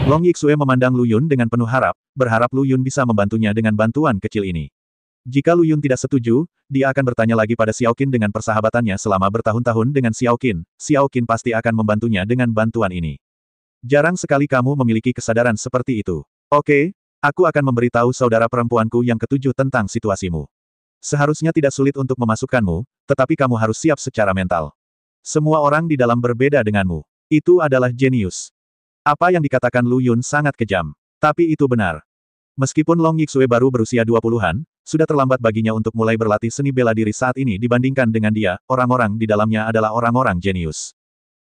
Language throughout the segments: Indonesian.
Long Yixue memandang Lu Yun dengan penuh harap, berharap Lu Yun bisa membantunya dengan bantuan kecil ini. Jika Lu Yun tidak setuju, dia akan bertanya lagi pada Xiao Qin dengan persahabatannya selama bertahun-tahun dengan Xiao Qin. Xiao Qin pasti akan membantunya dengan bantuan ini. Jarang sekali kamu memiliki kesadaran seperti itu. Oke, aku akan memberitahu saudara perempuanku yang ketujuh tentang situasimu. Seharusnya tidak sulit untuk memasukkanmu, tetapi kamu harus siap secara mental. Semua orang di dalam berbeda denganmu. Itu adalah jenius. Apa yang dikatakan Lu Yun sangat kejam. Tapi itu benar. Meskipun Long Yixue baru berusia 20-an, sudah terlambat baginya untuk mulai berlatih seni bela diri saat ini dibandingkan dengan dia, orang-orang di dalamnya adalah orang-orang jenius.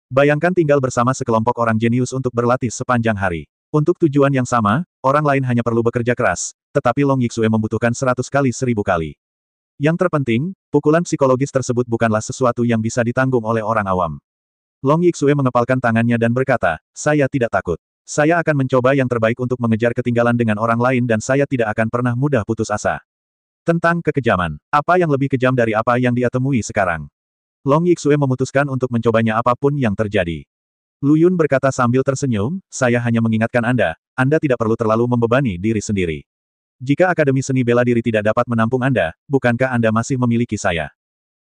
Bayangkan tinggal bersama sekelompok orang jenius untuk berlatih sepanjang hari. Untuk tujuan yang sama, orang lain hanya perlu bekerja keras, tetapi Long Yixue membutuhkan 100 kali 1000 kali. Yang terpenting, pukulan psikologis tersebut bukanlah sesuatu yang bisa ditanggung oleh orang awam. Long Yixue mengepalkan tangannya dan berkata, saya tidak takut. Saya akan mencoba yang terbaik untuk mengejar ketinggalan dengan orang lain dan saya tidak akan pernah mudah putus asa. Tentang kekejaman, apa yang lebih kejam dari apa yang dia temui sekarang? Long Yixue memutuskan untuk mencobanya apapun yang terjadi. Lu Yun berkata sambil tersenyum, saya hanya mengingatkan Anda tidak perlu terlalu membebani diri sendiri. Jika Akademi Seni Bela Diri tidak dapat menampung Anda, bukankah Anda masih memiliki saya?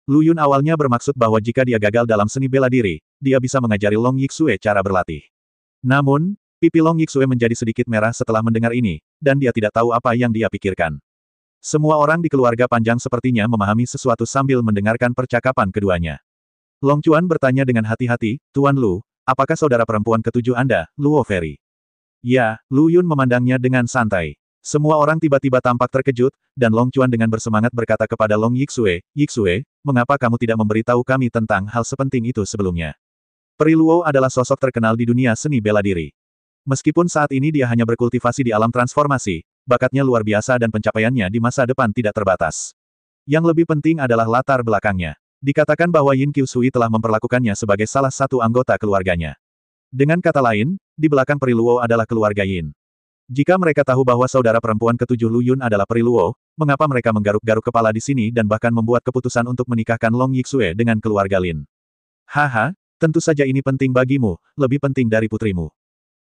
Lu Yun awalnya bermaksud bahwa jika dia gagal dalam seni bela diri, dia bisa mengajari Long Yixue cara berlatih. Namun, pipi Long Yixue menjadi sedikit merah setelah mendengar ini, dan dia tidak tahu apa yang dia pikirkan. Semua orang di keluarga panjang sepertinya memahami sesuatu sambil mendengarkan percakapan keduanya. Long Chuan bertanya dengan hati-hati, Tuan Lu, apakah saudara perempuan ketujuh Anda, Luo Feri? Ya, Lu Yun memandangnya dengan santai. Semua orang tiba-tiba tampak terkejut, dan Long Chuan dengan bersemangat berkata kepada Long Yixue, Yixue, mengapa kamu tidak memberitahu kami tentang hal sepenting itu sebelumnya? Peri Luo adalah sosok terkenal di dunia seni bela diri. Meskipun saat ini dia hanya berkultivasi di alam transformasi, bakatnya luar biasa dan pencapaiannya di masa depan tidak terbatas. Yang lebih penting adalah latar belakangnya. Dikatakan bahwa Yin Qiushui telah memperlakukannya sebagai salah satu anggota keluarganya. Dengan kata lain, di belakang Peri Luo adalah keluarga Yin. Jika mereka tahu bahwa saudara perempuan ketujuh Lu Yun adalah Peri Luo, mengapa mereka menggaruk-garuk kepala di sini dan bahkan membuat keputusan untuk menikahkan Long Yixue dengan keluarga Lin? Haha, tentu saja ini penting bagimu, lebih penting dari putrimu.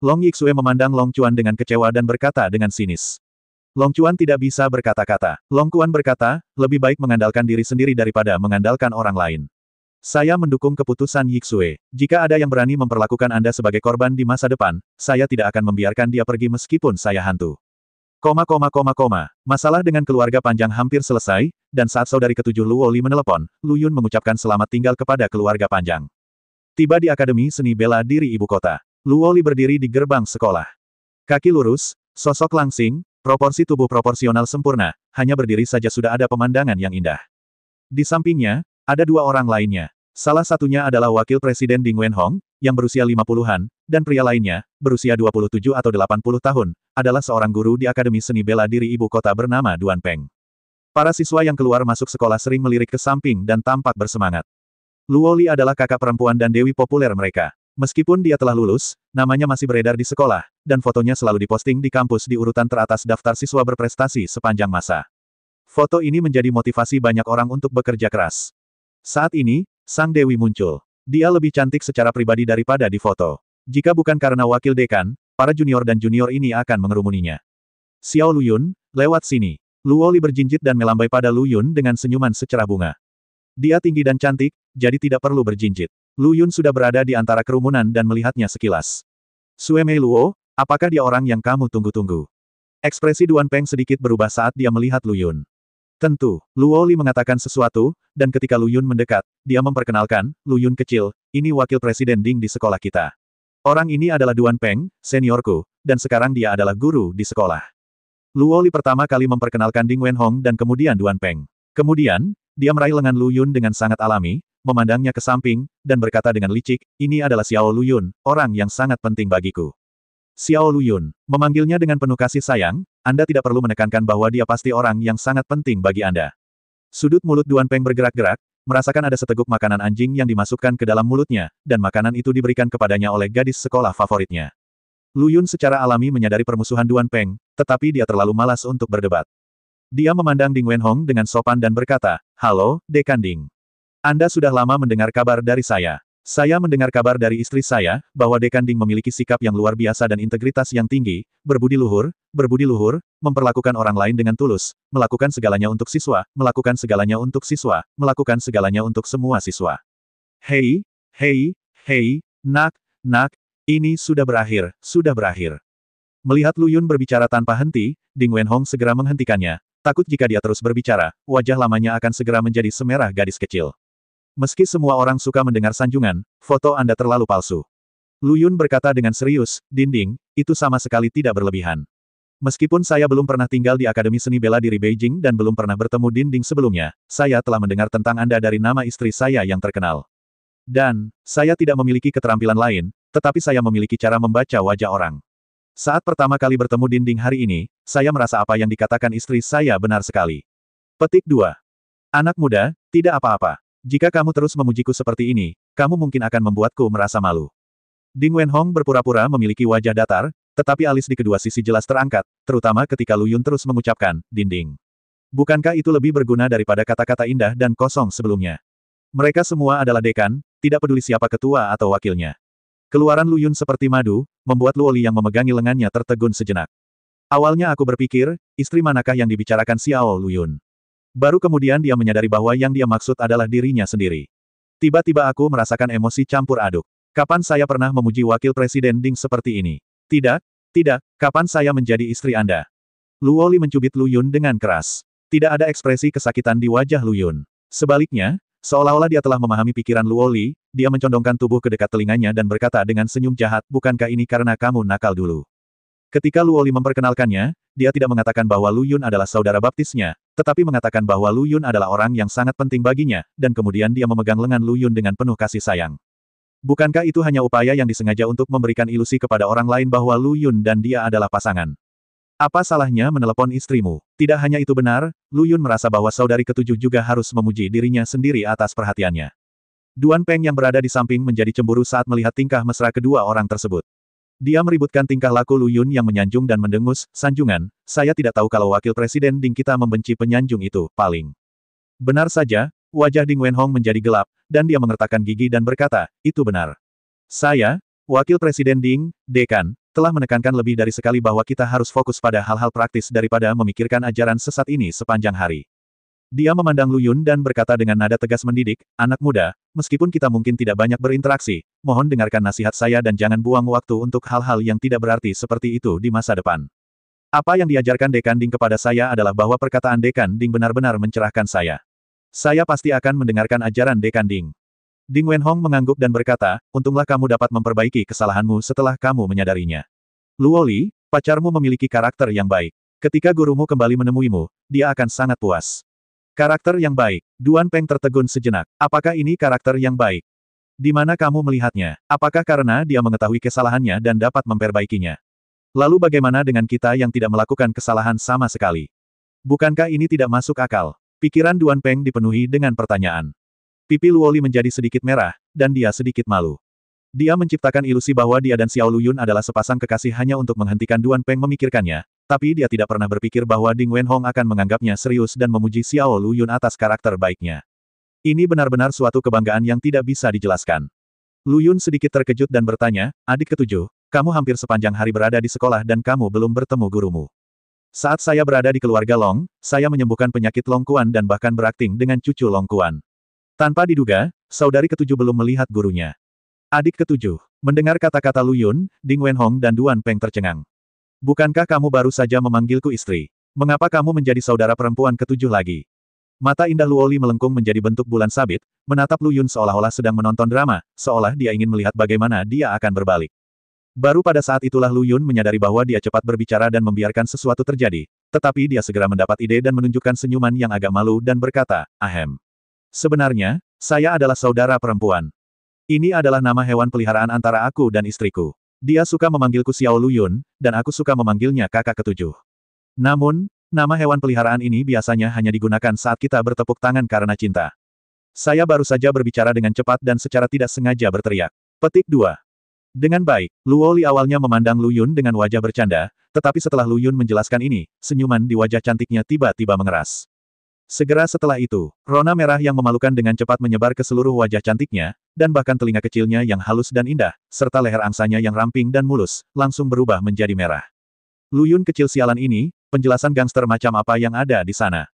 Long Yixue memandang Long Chuan dengan kecewa dan berkata dengan sinis. Long Chuan tidak bisa berkata-kata. Long Chuan berkata, lebih baik mengandalkan diri sendiri daripada mengandalkan orang lain. Saya mendukung keputusan Yixue. Jika ada yang berani memperlakukan Anda sebagai korban di masa depan, saya tidak akan membiarkan dia pergi meskipun saya hantu. Masalah dengan keluarga panjang hampir selesai, dan saat saudari ketujuh Luo Li menelepon, Lu Yun mengucapkan selamat tinggal kepada keluarga panjang. Tiba di Akademi Seni Bela Diri Ibu Kota. Luo Li berdiri di gerbang sekolah. Kaki lurus, sosok langsing, proporsi tubuh proporsional sempurna, hanya berdiri saja sudah ada pemandangan yang indah. Di sampingnya, ada dua orang lainnya. Salah satunya adalah Wakil Presiden Ding Wenhong, yang berusia 50-an, dan pria lainnya, berusia 27 atau 80 tahun, adalah seorang guru di Akademi Seni Bela Diri Ibu Kota bernama Duan Peng. Para siswa yang keluar masuk sekolah sering melirik ke samping dan tampak bersemangat. Luo Li adalah kakak perempuan dan dewi populer mereka. Meskipun dia telah lulus, namanya masih beredar di sekolah, dan fotonya selalu diposting di kampus di urutan teratas daftar siswa berprestasi sepanjang masa. Foto ini menjadi motivasi banyak orang untuk bekerja keras. Saat ini, Sang Dewi muncul. Dia lebih cantik secara pribadi daripada di foto. Jika bukan karena wakil dekan, para junior dan junior ini akan mengerumuninya. Xiao Lu Yun, lewat sini. Luo Li berjinjit dan melambai pada Lu Yun dengan senyuman secerah bunga. Dia tinggi dan cantik, jadi tidak perlu berjinjit. Lu Yun sudah berada di antara kerumunan dan melihatnya sekilas. Sue Mei Luo, apakah dia orang yang kamu tunggu-tunggu? Ekspresi Duan Peng sedikit berubah saat dia melihat Lu Yun. Tentu, Luo Li mengatakan sesuatu, dan ketika Lu Yun mendekat, dia memperkenalkan, Lu Yun kecil, ini wakil presiden Ding di sekolah kita. Orang ini adalah Duan Peng, seniorku, dan sekarang dia adalah guru di sekolah. Luo Li pertama kali memperkenalkan Ding Wenhong dan kemudian Duan Peng. Kemudian, dia meraih lengan Lu Yun dengan sangat alami, memandangnya ke samping, dan berkata dengan licik, ini adalah Xiao Lu Yun, orang yang sangat penting bagiku. Xiao Lu Yun, memanggilnya dengan penuh kasih sayang, Anda tidak perlu menekankan bahwa dia pasti orang yang sangat penting bagi Anda. Sudut mulut Duan Peng bergerak-gerak, merasakan ada seteguk makanan anjing yang dimasukkan ke dalam mulutnya, dan makanan itu diberikan kepadanya oleh gadis sekolah favoritnya. Lu Yun secara alami menyadari permusuhan Duan Peng, tetapi dia terlalu malas untuk berdebat. Dia memandang Ding Wenhong dengan sopan dan berkata, halo, Dekan Ding. Anda sudah lama mendengar kabar dari saya. Saya mendengar kabar dari istri saya, bahwa Dekan Ding memiliki sikap yang luar biasa dan integritas yang tinggi, berbudi luhur, memperlakukan orang lain dengan tulus, melakukan segalanya untuk siswa, melakukan segalanya untuk siswa, melakukan segalanya untuk semua siswa. Hei, nak, ini sudah berakhir, sudah berakhir. Melihat Lu Yun berbicara tanpa henti, Ding Wenhong segera menghentikannya, takut jika dia terus berbicara, wajah lamanya akan segera menjadi semerah gadis kecil. Meski semua orang suka mendengar sanjungan, foto Anda terlalu palsu. Lu Yun berkata dengan serius, Dinding, itu sama sekali tidak berlebihan. Meskipun saya belum pernah tinggal di Akademi Seni Bela Diri Beijing dan belum pernah bertemu Dinding sebelumnya, saya telah mendengar tentang Anda dari nama istri saya yang terkenal. Dan, saya tidak memiliki keterampilan lain, tetapi saya memiliki cara membaca wajah orang. Saat pertama kali bertemu Dinding hari ini, saya merasa apa yang dikatakan istri saya benar sekali. Petik 2. Anak muda, tidak apa-apa. Jika kamu terus memujiku seperti ini, kamu mungkin akan membuatku merasa malu. Ding Wenhong berpura-pura memiliki wajah datar, tetapi alis di kedua sisi jelas terangkat, terutama ketika Lu Yun terus mengucapkan, Dinding. Bukankah itu lebih berguna daripada kata-kata indah dan kosong sebelumnya? Mereka semua adalah dekan, tidak peduli siapa ketua atau wakilnya. Keluaran Lu Yun seperti madu, membuat Luoli yang memegangi lengannya tertegun sejenak. Awalnya aku berpikir, istri manakah yang dibicarakan Xiao Lu Yun? Baru kemudian dia menyadari bahwa yang dia maksud adalah dirinya sendiri. Tiba-tiba aku merasakan emosi campur aduk. Kapan saya pernah memuji wakil presiden Ding seperti ini? Tidak, kapan saya menjadi istri Anda? Luoli mencubit Lu Yun dengan keras. Tidak ada ekspresi kesakitan di wajah Lu Yun. Sebaliknya, seolah-olah dia telah memahami pikiran Luoli, dia mencondongkan tubuh ke dekat telinganya dan berkata dengan senyum jahat, bukankah ini karena kamu nakal dulu? Ketika Luoli memperkenalkannya, dia tidak mengatakan bahwa Lu Yun adalah saudara baptisnya, tetapi mengatakan bahwa Lu Yun adalah orang yang sangat penting baginya, dan kemudian dia memegang lengan Lu Yun dengan penuh kasih sayang. Bukankah itu hanya upaya yang disengaja untuk memberikan ilusi kepada orang lain bahwa Lu Yun dan dia adalah pasangan? Apa salahnya menelepon istrimu? Tidak hanya itu benar, Lu Yun merasa bahwa saudari ketujuh juga harus memuji dirinya sendiri atas perhatiannya. Duan Peng yang berada di samping menjadi cemburu saat melihat tingkah mesra kedua orang tersebut. Dia meributkan tingkah laku Lu Yun yang menyanjung dan mendengus, sanjungan, saya tidak tahu kalau wakil presiden Ding kita membenci penyanjung itu, paling. Benar saja, wajah Ding Wenhong menjadi gelap, dan dia mengertakkan gigi dan berkata, itu benar. Saya, wakil presiden Ding, dekan, telah menekankan lebih dari sekali bahwa kita harus fokus pada hal-hal praktis daripada memikirkan ajaran sesat ini sepanjang hari. Dia memandang Lu Yun dan berkata dengan nada tegas mendidik, anak muda, meskipun kita mungkin tidak banyak berinteraksi, mohon dengarkan nasihat saya dan jangan buang waktu untuk hal-hal yang tidak berarti seperti itu di masa depan. Apa yang diajarkan Dekan Ding kepada saya adalah bahwa perkataan Dekan Ding benar-benar mencerahkan saya. Saya pasti akan mendengarkan ajaran Dekan Ding. Ding Wenhong mengangguk dan berkata, untunglah kamu dapat memperbaiki kesalahanmu setelah kamu menyadarinya. Luoli, pacarmu memiliki karakter yang baik. Ketika gurumu kembali menemuimu, dia akan sangat puas. Karakter yang baik. Duan Peng tertegun sejenak. Apakah ini karakter yang baik? Di mana kamu melihatnya? Apakah karena dia mengetahui kesalahannya dan dapat memperbaikinya? Lalu bagaimana dengan kita yang tidak melakukan kesalahan sama sekali? Bukankah ini tidak masuk akal? Pikiran Duan Peng dipenuhi dengan pertanyaan. Pipi Luoli menjadi sedikit merah, dan dia sedikit malu. Dia menciptakan ilusi bahwa dia dan Xiao Lu Yun adalah sepasang kekasih hanya untuk menghentikan Duan Peng memikirkannya, tapi dia tidak pernah berpikir bahwa Ding Wenhong akan menganggapnya serius dan memuji Xiao Lu Yun atas karakter baiknya. Ini benar-benar suatu kebanggaan yang tidak bisa dijelaskan. Lu Yun sedikit terkejut dan bertanya, adik ketujuh, kamu hampir sepanjang hari berada di sekolah dan kamu belum bertemu gurumu. Saat saya berada di keluarga Long, saya menyembuhkan penyakit Long Kuan dan bahkan berakting dengan cucu Long Kuan. Tanpa diduga, saudari ketujuh belum melihat gurunya. Adik ketujuh. Mendengar kata-kata Lu Yun, Ding Wenhong dan Duan Peng tercengang. Bukankah kamu baru saja memanggilku istri? Mengapa kamu menjadi saudara perempuan ketujuh lagi? Mata indah Luoli melengkung menjadi bentuk bulan sabit, menatap Lu Yun seolah-olah sedang menonton drama, seolah dia ingin melihat bagaimana dia akan berbalik. Baru pada saat itulah Lu Yun menyadari bahwa dia cepat berbicara dan membiarkan sesuatu terjadi, tetapi dia segera mendapat ide dan menunjukkan senyuman yang agak malu dan berkata, ahem. Sebenarnya, saya adalah saudara perempuan. Ini adalah nama hewan peliharaan antara aku dan istriku. Dia suka memanggilku Xiao Lu Yun, dan aku suka memanggilnya kakak ketujuh. Namun, nama hewan peliharaan ini biasanya hanya digunakan saat kita bertepuk tangan karena cinta. Saya baru saja berbicara dengan cepat dan secara tidak sengaja berteriak. Petik 2. Dengan baik, Luoli awalnya memandang Lu Yun dengan wajah bercanda, tetapi setelah Lu Yun menjelaskan ini, senyuman di wajah cantiknya tiba-tiba mengeras. Segera setelah itu, rona merah yang memalukan dengan cepat menyebar ke seluruh wajah cantiknya, dan bahkan telinga kecilnya yang halus dan indah, serta leher angsanya yang ramping dan mulus, langsung berubah menjadi merah. Lu Yun kecil sialan ini, penjelasan gangster macam apa yang ada di sana?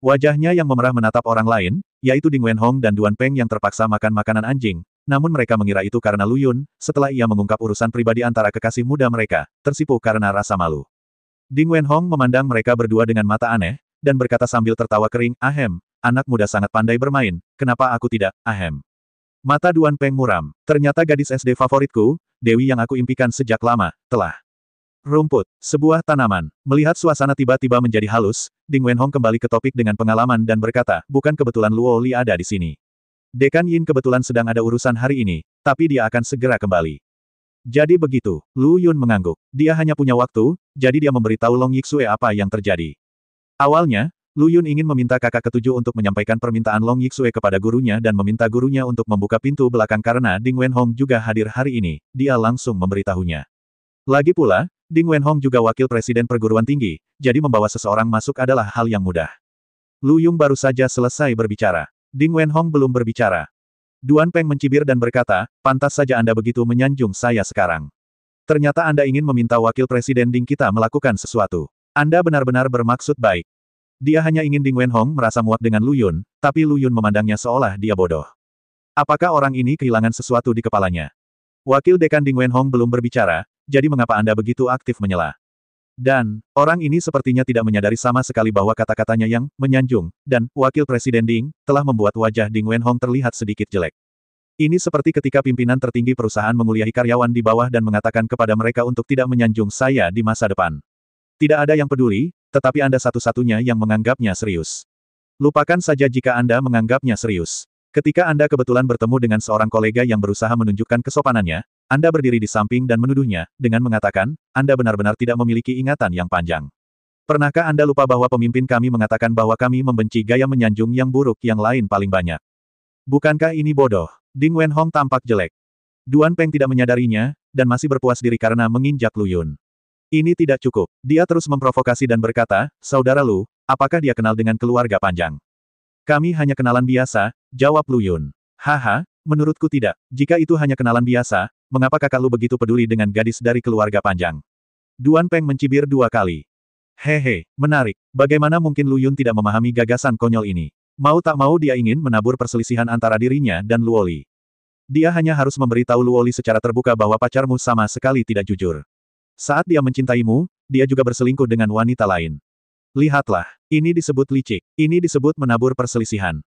Wajahnya yang memerah menatap orang lain, yaitu Ding Wenhong dan Duan Peng yang terpaksa makan makanan anjing, namun mereka mengira itu karena Lu Yun, setelah ia mengungkap urusan pribadi antara kekasih muda mereka, tersipu karena rasa malu. Ding Wenhong memandang mereka berdua dengan mata aneh, dan berkata sambil tertawa kering, "Ahem, anak muda sangat pandai bermain, kenapa aku tidak, ahem." Mata Duan Peng muram. Ternyata gadis SD favoritku, Dewi yang aku impikan sejak lama, telah. Rumput, sebuah tanaman. Melihat suasana tiba-tiba menjadi halus, Ding Wenhong kembali ke topik dengan pengalaman dan berkata, bukan kebetulan Luo Li ada di sini. Dekan Yin kebetulan sedang ada urusan hari ini, tapi dia akan segera kembali. Jadi begitu, Lu Yun mengangguk. Dia hanya punya waktu, jadi dia memberitahu Long Yixue apa yang terjadi. Awalnya, Lu Yun ingin meminta kakak ketujuh untuk menyampaikan permintaan Long Yixue kepada gurunya dan meminta gurunya untuk membuka pintu belakang karena Ding Wenhong juga hadir hari ini, dia langsung memberitahunya. Lagi pula, Ding Wenhong juga wakil presiden perguruan tinggi, jadi membawa seseorang masuk adalah hal yang mudah. Lu Yun baru saja selesai berbicara. Ding Wenhong belum berbicara. Duan Peng mencibir dan berkata, pantas saja Anda begitu menyanjung saya sekarang. Ternyata Anda ingin meminta wakil presiden Ding kita melakukan sesuatu. Anda benar-benar bermaksud baik. Dia hanya ingin Ding Wenhong merasa muak dengan Lu Yun, tapi Lu Yun memandangnya seolah dia bodoh. Apakah orang ini kehilangan sesuatu di kepalanya? Wakil dekan Ding Wenhong belum berbicara, jadi mengapa Anda begitu aktif menyela? Dan, orang ini sepertinya tidak menyadari sama sekali bahwa kata-katanya yang menyanjung, dan wakil presiden Ding, telah membuat wajah Ding Wenhong terlihat sedikit jelek. Ini seperti ketika pimpinan tertinggi perusahaan menguliahi karyawan di bawah dan mengatakan kepada mereka untuk tidak menyanjung saya di masa depan. Tidak ada yang peduli, tetapi Anda satu-satunya yang menganggapnya serius. Lupakan saja jika Anda menganggapnya serius. Ketika Anda kebetulan bertemu dengan seorang kolega yang berusaha menunjukkan kesopanannya, Anda berdiri di samping dan menuduhnya, dengan mengatakan, Anda benar-benar tidak memiliki ingatan yang panjang. Pernahkah Anda lupa bahwa pemimpin kami mengatakan bahwa kami membenci gaya menyanjung yang buruk yang lain paling banyak? Bukankah ini bodoh? Ding Wenhong tampak jelek. Duan Peng tidak menyadarinya, dan masih berpuas diri karena menginjak Lu Yun. Ini tidak cukup. Dia terus memprovokasi dan berkata, Saudara Lu, apakah dia kenal dengan keluarga Panjang? Kami hanya kenalan biasa, jawab Lu Yun. Haha, menurutku tidak. Jika itu hanya kenalan biasa, mengapa kakak Lu begitu peduli dengan gadis dari keluarga Panjang? Duan Peng mencibir 2 kali. Hehe, menarik. Bagaimana mungkin Lu Yun tidak memahami gagasan konyol ini? Mau tak mau dia ingin menabur perselisihan antara dirinya dan Luo Li. Dia hanya harus memberitahu Luo Li secara terbuka bahwa pacarmu sama sekali tidak jujur. Saat dia mencintaimu, dia juga berselingkuh dengan wanita lain. Lihatlah, ini disebut licik. Ini disebut menabur perselisihan.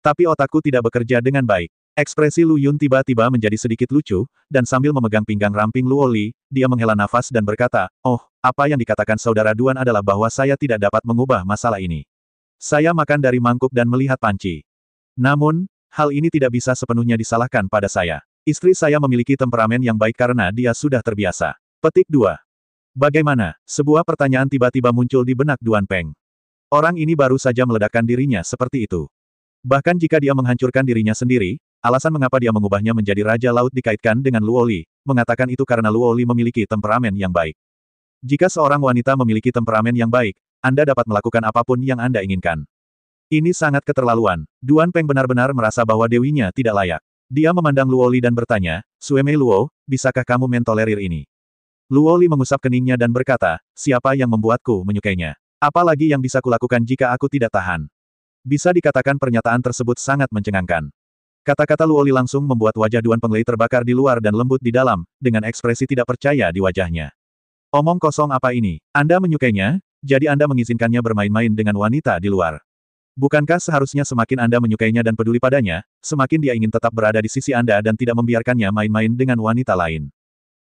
Tapi otakku tidak bekerja dengan baik. Ekspresi Lu Yun tiba-tiba menjadi sedikit lucu, dan sambil memegang pinggang ramping Luo Li, dia menghela nafas dan berkata, Oh, apa yang dikatakan saudara Duan adalah bahwa saya tidak dapat mengubah masalah ini. Saya makan dari mangkuk dan melihat panci. Namun, hal ini tidak bisa sepenuhnya disalahkan pada saya. Istri saya memiliki temperamen yang baik karena dia sudah terbiasa. Petik 2. Bagaimana? Sebuah pertanyaan tiba-tiba muncul di benak Duan Peng. Orang ini baru saja meledakkan dirinya seperti itu. Bahkan jika dia menghancurkan dirinya sendiri, alasan mengapa dia mengubahnya menjadi Raja Laut dikaitkan dengan Luo Li, mengatakan itu karena Luo Li memiliki temperamen yang baik. Jika seorang wanita memiliki temperamen yang baik, Anda dapat melakukan apapun yang Anda inginkan. Ini sangat keterlaluan. Duan Peng benar-benar merasa bahwa dewinya tidak layak. Dia memandang Luo Li dan bertanya, Suemei Luo, bisakah kamu mentolerir ini? Luo Li mengusap keningnya dan berkata, siapa yang membuatku menyukainya? Apalagi yang bisa kulakukan jika aku tidak tahan? Bisa dikatakan pernyataan tersebut sangat mencengangkan. Kata-kata Luo Li langsung membuat wajah Duan Penglei terbakar di luar dan lembut di dalam, dengan ekspresi tidak percaya di wajahnya. Omong kosong apa ini? Anda menyukainya, jadi Anda mengizinkannya bermain-main dengan wanita di luar. Bukankah seharusnya semakin Anda menyukainya dan peduli padanya, semakin dia ingin tetap berada di sisi Anda dan tidak membiarkannya main-main dengan wanita lain?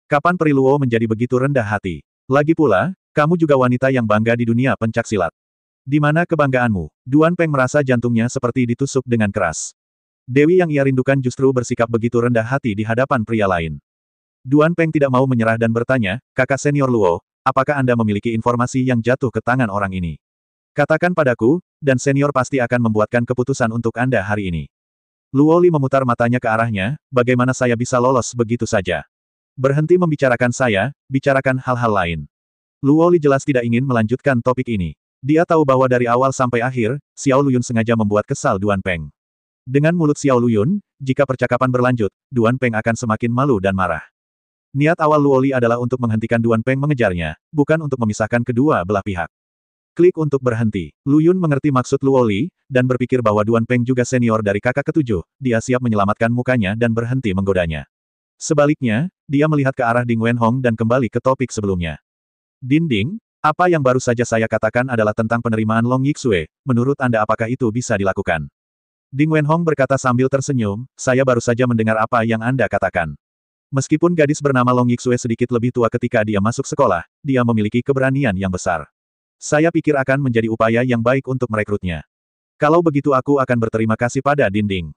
Kapan Peri Luo menjadi begitu rendah hati? Lagi pula, kamu juga wanita yang bangga di dunia pencaksilat. Di mana kebanggaanmu? Duan Peng merasa jantungnya seperti ditusuk dengan keras. Dewi yang ia rindukan justru bersikap begitu rendah hati di hadapan pria lain. Duan Peng tidak mau menyerah dan bertanya, kakak senior Luo, apakah Anda memiliki informasi yang jatuh ke tangan orang ini? Katakan padaku, dan senior pasti akan membuatkan keputusan untuk Anda hari ini. Luo Li memutar matanya ke arahnya, bagaimana saya bisa lolos begitu saja? Berhenti membicarakan saya, bicarakan hal-hal lain. Luo Li jelas tidak ingin melanjutkan topik ini. Dia tahu bahwa dari awal sampai akhir, Xiao Luyun sengaja membuat kesal Duan Peng. Dengan mulut Xiao Luyun, jika percakapan berlanjut, Duan Peng akan semakin malu dan marah. Niat awal Luoli adalah untuk menghentikan Duan Peng mengejarnya, bukan untuk memisahkan kedua belah pihak. Klik untuk berhenti. Lu Yun mengerti maksud Luoli, dan berpikir bahwa Duan Peng juga senior dari kakak ketujuh, dia siap menyelamatkan mukanya dan berhenti menggodanya. Sebaliknya, dia melihat ke arah Ding Wenhong dan kembali ke topik sebelumnya. Dinding, apa yang baru saja saya katakan adalah tentang penerimaan Long Yixue, menurut Anda apakah itu bisa dilakukan? Ding Wenhong berkata sambil tersenyum, saya baru saja mendengar apa yang Anda katakan. Meskipun gadis bernama Long Yixue sedikit lebih tua ketika dia masuk sekolah, dia memiliki keberanian yang besar. Saya pikir akan menjadi upaya yang baik untuk merekrutnya. Kalau begitu aku akan berterima kasih pada Dinding.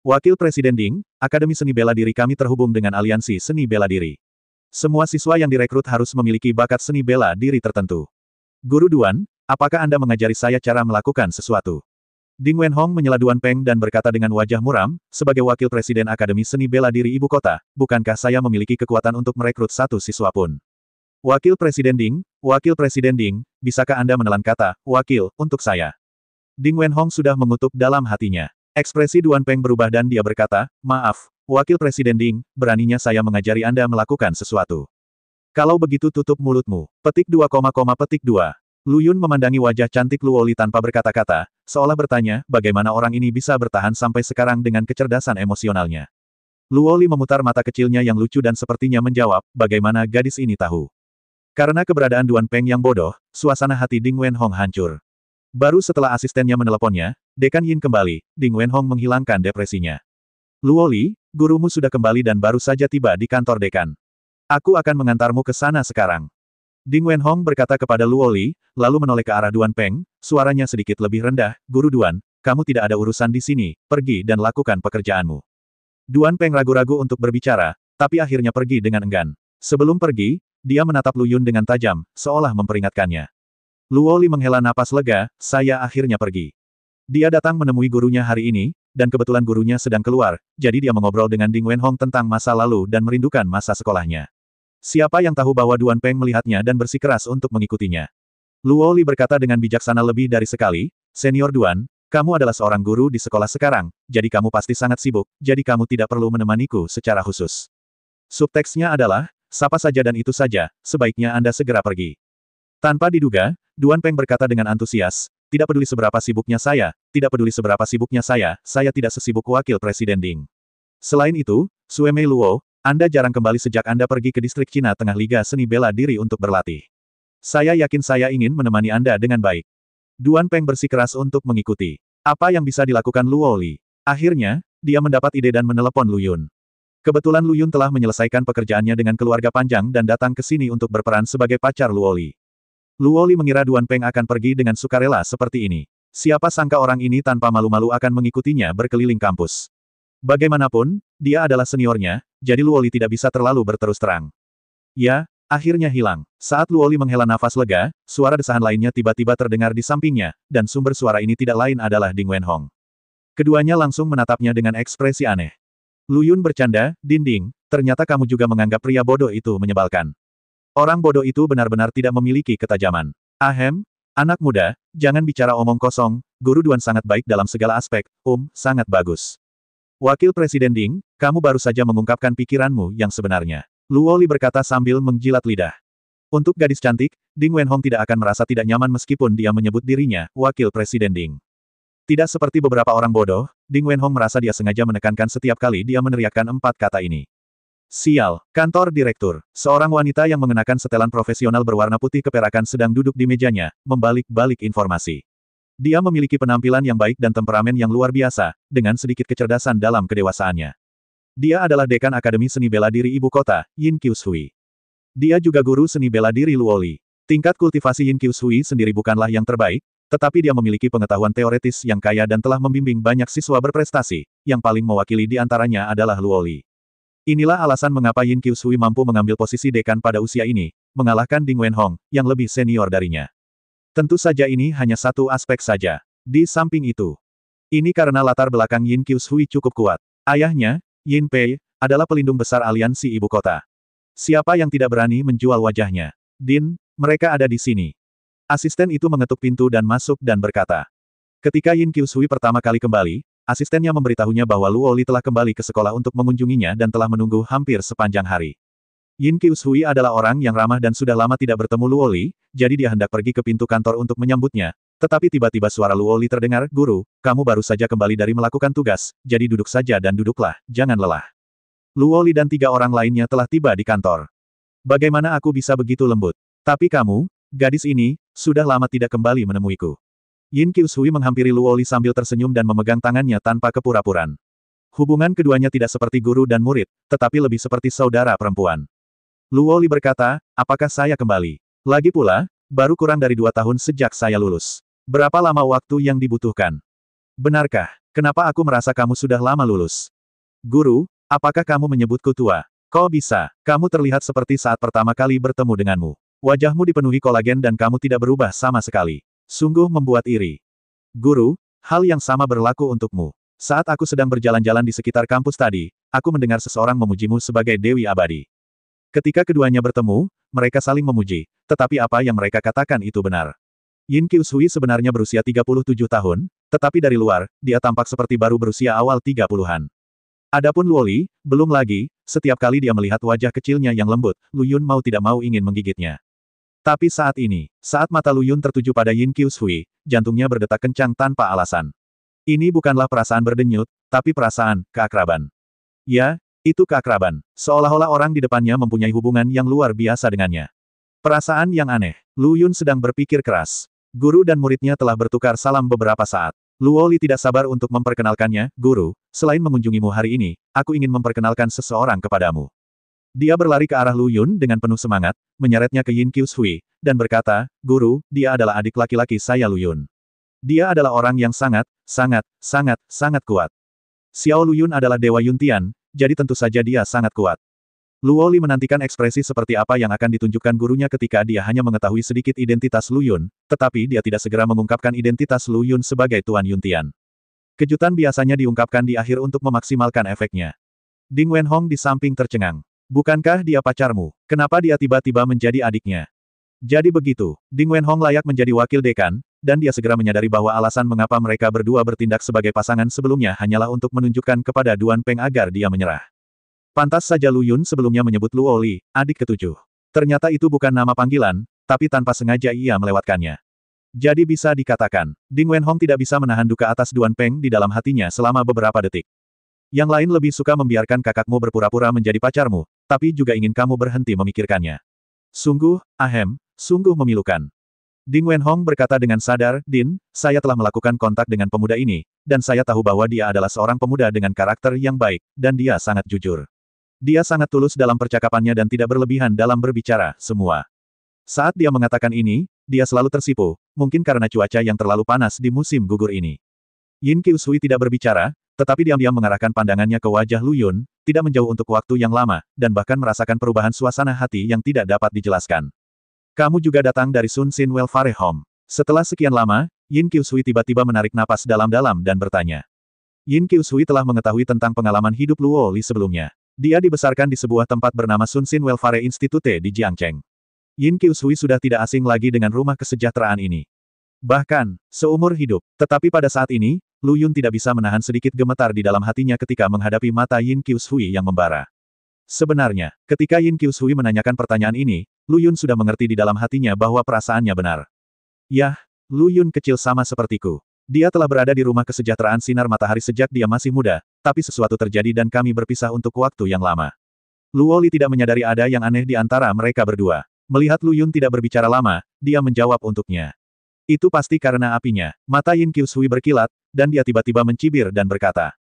Wakil Presiden Ding, Akademi Seni Bela Diri kami terhubung dengan Aliansi Seni Bela Diri. Semua siswa yang direkrut harus memiliki bakat seni bela diri tertentu. Guru Duan, apakah Anda mengajari saya cara melakukan sesuatu? Ding Wenhong menyela Duan Peng dan berkata dengan wajah muram, sebagai Wakil Presiden Akademi Seni Bela Diri Ibu Kota, bukankah saya memiliki kekuatan untuk merekrut satu siswa pun? Wakil Presiden Ding, bisakah Anda menelan kata, wakil, untuk saya? Ding Wenhong sudah mengutuk dalam hatinya. Ekspresi Duan Peng berubah dan dia berkata, maaf, Wakil Presiden Ding, beraninya saya mengajari Anda melakukan sesuatu. Kalau begitu tutup mulutmu. Petik 2, petik 2. Lu Yun memandangi wajah cantik Luoli tanpa berkata-kata, seolah bertanya, bagaimana orang ini bisa bertahan sampai sekarang dengan kecerdasan emosionalnya. Luoli memutar mata kecilnya yang lucu dan sepertinya menjawab, bagaimana gadis ini tahu. Karena keberadaan Duan Peng yang bodoh, suasana hati Ding Wenhong hancur. Baru setelah asistennya meneleponnya, Dekan Yin kembali, Ding Wenhong menghilangkan depresinya. Luoli, gurumu sudah kembali dan baru saja tiba di kantor dekan. Aku akan mengantarmu ke sana sekarang. Ding Wenhong berkata kepada Luoli, lalu menoleh ke arah Duan Peng, suaranya sedikit lebih rendah, Guru Duan, kamu tidak ada urusan di sini, pergi dan lakukan pekerjaanmu. Duan Peng ragu-ragu untuk berbicara, tapi akhirnya pergi dengan enggan. Sebelum pergi, dia menatap Lu Yun dengan tajam, seolah memperingatkannya. Luoli menghela napas lega, saya akhirnya pergi. Dia datang menemui gurunya hari ini, dan kebetulan gurunya sedang keluar, jadi dia mengobrol dengan Ding Wenhong tentang masa lalu dan merindukan masa sekolahnya. Siapa yang tahu bahwa Duan Peng melihatnya dan bersikeras untuk mengikutinya. Luoli berkata dengan bijaksana lebih dari sekali, Senior Duan, kamu adalah seorang guru di sekolah sekarang, jadi kamu pasti sangat sibuk, jadi kamu tidak perlu menemaniku secara khusus. Subteksnya adalah, sapa saja dan itu saja, sebaiknya Anda segera pergi. Tanpa diduga, Duan Peng berkata dengan antusias, tidak peduli seberapa sibuknya saya saya tidak sesibuk Wakil Presiden Ding. Selain itu, Sue Mei Luo, Anda jarang kembali sejak Anda pergi ke distrik Cina Tengah Liga Seni Bela Diri untuk berlatih. Saya yakin saya ingin menemani Anda dengan baik. Duan Peng bersikeras untuk mengikuti. Apa yang bisa dilakukan Luoli? Akhirnya, dia mendapat ide dan menelepon Lu Yun. Kebetulan Lu Yun telah menyelesaikan pekerjaannya dengan keluarga panjang dan datang ke sini untuk berperan sebagai pacar Luoli. Luoli mengira Duan Peng akan pergi dengan sukarela seperti ini. Siapa sangka orang ini tanpa malu-malu akan mengikutinya berkeliling kampus. Bagaimanapun, dia adalah seniornya, jadi Luoli tidak bisa terlalu berterus terang. Ya, akhirnya hilang. Saat Luoli menghela nafas lega, suara desahan lainnya tiba-tiba terdengar di sampingnya, dan sumber suara ini tidak lain adalah Ding Wenhong. Keduanya langsung menatapnya dengan ekspresi aneh. Lu Yun bercanda, Dinding, ternyata kamu juga menganggap pria bodoh itu menyebalkan. Orang bodoh itu benar-benar tidak memiliki ketajaman. Ahem, anak muda, jangan bicara omong kosong, Guru Duan sangat baik dalam segala aspek, sangat bagus. Wakil Presiden Ding, kamu baru saja mengungkapkan pikiranmu yang sebenarnya. Luoli berkata sambil menjilat lidah. Untuk gadis cantik, Ding Wenhong tidak akan merasa tidak nyaman meskipun dia menyebut dirinya, Wakil Presiden Ding. Tidak seperti beberapa orang bodoh, Ding Wenhong merasa dia sengaja menekankan setiap kali dia meneriakkan 4 kata ini. Sial, kantor direktur. Seorang wanita yang mengenakan setelan profesional berwarna putih keperakan sedang duduk di mejanya, membalik-balik informasi. Dia memiliki penampilan yang baik dan temperamen yang luar biasa, dengan sedikit kecerdasan dalam kedewasaannya. Dia adalah dekan Akademi Seni Bela Diri Ibu Kota, Yin Qiushui. Dia juga guru seni bela diri Luoli. Tingkat kultivasi Yin Qiushui sendiri bukanlah yang terbaik, tetapi dia memiliki pengetahuan teoretis yang kaya dan telah membimbing banyak siswa berprestasi, yang paling mewakili di antaranya adalah Luoli. Inilah alasan mengapa Yin Qiushui mampu mengambil posisi dekan pada usia ini, mengalahkan Ding Wenhong, yang lebih senior darinya. Tentu saja ini hanya satu aspek saja. Di samping itu, ini karena latar belakang Yin Qiushui cukup kuat. Ayahnya, Yin Pei, adalah pelindung besar aliansi ibu kota. Siapa yang tidak berani menjual wajahnya? Din, mereka ada di sini. Asisten itu mengetuk pintu dan masuk dan berkata. Ketika Yin Qiushui pertama kali kembali, asistennya memberitahunya bahwa Luo Li telah kembali ke sekolah untuk mengunjunginya dan telah menunggu hampir sepanjang hari. Yin Qiushui adalah orang yang ramah dan sudah lama tidak bertemu Luo Li, jadi dia hendak pergi ke pintu kantor untuk menyambutnya. Tetapi tiba-tiba suara Luo Li terdengar, "Guru, kamu baru saja kembali dari melakukan tugas, jadi duduk saja dan duduklah, jangan lelah." Luo Li dan 3 orang lainnya telah tiba di kantor. Bagaimana aku bisa begitu lembut? Tapi kamu, gadis ini, sudah lama tidak kembali menemuiku. Yin Qiushui menghampiri Luo Li sambil tersenyum dan memegang tangannya tanpa kepura-puraan. Hubungan keduanya tidak seperti guru dan murid, tetapi lebih seperti saudara perempuan. Luo Li berkata, apakah saya kembali? Lagi pula, baru kurang dari 2 tahun sejak saya lulus. Berapa lama waktu yang dibutuhkan? Benarkah? Kenapa aku merasa kamu sudah lama lulus? Guru, apakah kamu menyebutku tua? Kok bisa? Kamu terlihat seperti saat pertama kali bertemu denganmu. Wajahmu dipenuhi kolagen dan kamu tidak berubah sama sekali. Sungguh membuat iri. Guru, hal yang sama berlaku untukmu. Saat aku sedang berjalan-jalan di sekitar kampus tadi, aku mendengar seseorang memujimu sebagai Dewi Abadi. Ketika keduanya bertemu, mereka saling memuji, tetapi apa yang mereka katakan itu benar. Yin Qiushui sebenarnya berusia 37 tahun, tetapi dari luar, dia tampak seperti baru berusia awal 30-an. Adapun Luo Li, belum lagi, setiap kali dia melihat wajah kecilnya yang lembut, Lu Yun mau tidak mau ingin menggigitnya. Tapi saat ini, saat mata Lu Yun tertuju pada Yin Qiushui, jantungnya berdetak kencang tanpa alasan. Ini bukanlah perasaan berdenyut, tapi perasaan keakraban. Ya, itu keakraban. Seolah-olah orang di depannya mempunyai hubungan yang luar biasa dengannya. Perasaan yang aneh. Lu Yun sedang berpikir keras. Guru dan muridnya telah bertukar salam beberapa saat. Luo Li tidak sabar untuk memperkenalkannya, "Guru, selain mengunjungimu hari ini, aku ingin memperkenalkan seseorang kepadamu." Dia berlari ke arah Lu Yun dengan penuh semangat, menyeretnya ke Yin Qiushui, dan berkata, "Guru, dia adalah adik laki-laki saya Lu Yun. Dia adalah orang yang sangat kuat. Xiao Lu Yun adalah Dewa Yuntian, jadi tentu saja dia sangat kuat." Luo Li menantikan ekspresi seperti apa yang akan ditunjukkan gurunya ketika dia hanya mengetahui sedikit identitas Lu Yun, tetapi dia tidak segera mengungkapkan identitas Lu Yun sebagai Tuan Yuntian. Kejutan biasanya diungkapkan di akhir untuk memaksimalkan efeknya. Ding Wenhong di samping tercengang. "Bukankah dia pacarmu? Kenapa dia tiba-tiba menjadi adiknya?" Jadi begitu, Ding Wenhong layak menjadi wakil dekan, dan dia segera menyadari bahwa alasan mengapa mereka berdua bertindak sebagai pasangan sebelumnya hanyalah untuk menunjukkan kepada Duan Peng agar dia menyerah. Pantas saja Lu Yun sebelumnya menyebut Luo Li, adik ketujuh. Ternyata itu bukan nama panggilan, tapi tanpa sengaja ia melewatkannya. Jadi bisa dikatakan, Ding Wenhong tidak bisa menahan duka atas Duan Peng di dalam hatinya selama beberapa detik. Yang lain lebih suka membiarkan kakakmu berpura-pura menjadi pacarmu, tapi juga ingin kamu berhenti memikirkannya. Sungguh memilukan. Ding Wenhong berkata dengan sadar, "Din, saya telah melakukan kontak dengan pemuda ini, dan saya tahu bahwa dia adalah seorang pemuda dengan karakter yang baik, dan dia sangat jujur. Dia sangat tulus dalam percakapannya dan tidak berlebihan dalam berbicara, semua." Saat dia mengatakan ini, dia selalu tersipu, mungkin karena cuaca yang terlalu panas di musim gugur ini. Yin Qiushui tidak berbicara, tetapi diam-diam mengarahkan pandangannya ke wajah Lu Yun, tidak menjauh untuk waktu yang lama, dan bahkan merasakan perubahan suasana hati yang tidak dapat dijelaskan. "Kamu juga datang dari Sun Xin Welfare Home." Setelah sekian lama, Yin Qiushui tiba-tiba menarik napas dalam-dalam dan bertanya. Yin Qiushui telah mengetahui tentang pengalaman hidup Luo Li sebelumnya. Dia dibesarkan di sebuah tempat bernama Sun Xin Welfare Institute di Jiangcheng. Yin Qiushui sudah tidak asing lagi dengan rumah kesejahteraan ini. Bahkan, seumur hidup. Tetapi pada saat ini, Lu Yun tidak bisa menahan sedikit gemetar di dalam hatinya ketika menghadapi mata Yin Qiushui yang membara. Sebenarnya, ketika Yin Qiushui menanyakan pertanyaan ini, Lu Yun sudah mengerti di dalam hatinya bahwa perasaannya benar. Yah, Lu Yun kecil sama sepertiku. Dia telah berada di rumah kesejahteraan sinar matahari sejak dia masih muda, tapi sesuatu terjadi dan kami berpisah untuk waktu yang lama. Luo Li tidak menyadari ada yang aneh di antara mereka berdua. Melihat Lu Yun tidak berbicara lama, dia menjawab untuknya. "Itu pasti karena apinya." Mata Yin Qiushui berkilat, dan dia tiba-tiba mencibir dan berkata.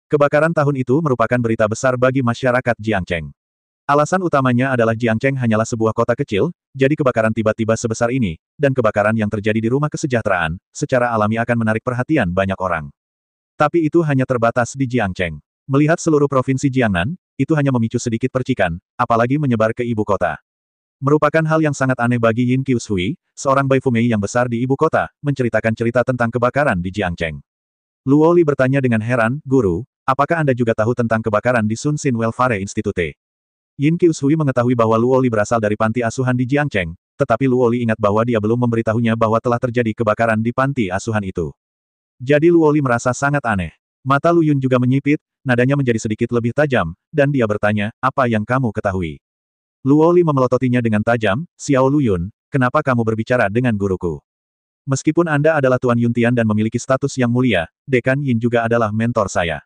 Kebakaran tahun itu merupakan berita besar bagi masyarakat Jiangcheng. Alasan utamanya adalah Jiangcheng hanyalah sebuah kota kecil, jadi kebakaran tiba-tiba sebesar ini, dan kebakaran yang terjadi di rumah kesejahteraan, secara alami akan menarik perhatian banyak orang. Tapi itu hanya terbatas di Jiangcheng. Melihat seluruh provinsi Jiangnan, itu hanya memicu sedikit percikan, apalagi menyebar ke ibu kota. Merupakan hal yang sangat aneh bagi Yin Qiushui, seorang Baifumei yang besar di ibu kota, menceritakan cerita tentang kebakaran di Jiangcheng. Luo Li bertanya dengan heran, "Guru, apakah Anda juga tahu tentang kebakaran di Sun Xin Welfare Institute?" Yin Qiushui mengetahui bahwa Luo Li berasal dari panti asuhan di Jiangcheng, tetapi Luo Li ingat bahwa dia belum memberitahunya bahwa telah terjadi kebakaran di panti asuhan itu. Jadi Luo Li merasa sangat aneh. Mata Lu Yun juga menyipit, nadanya menjadi sedikit lebih tajam, dan dia bertanya, apa yang kamu ketahui? Luo Li memelototinya dengan tajam, Xiao Lu Yun, kenapa kamu berbicara dengan guruku? Meskipun Anda adalah Tuan Yuntian dan memiliki status yang mulia, Dekan Yin juga adalah mentor saya.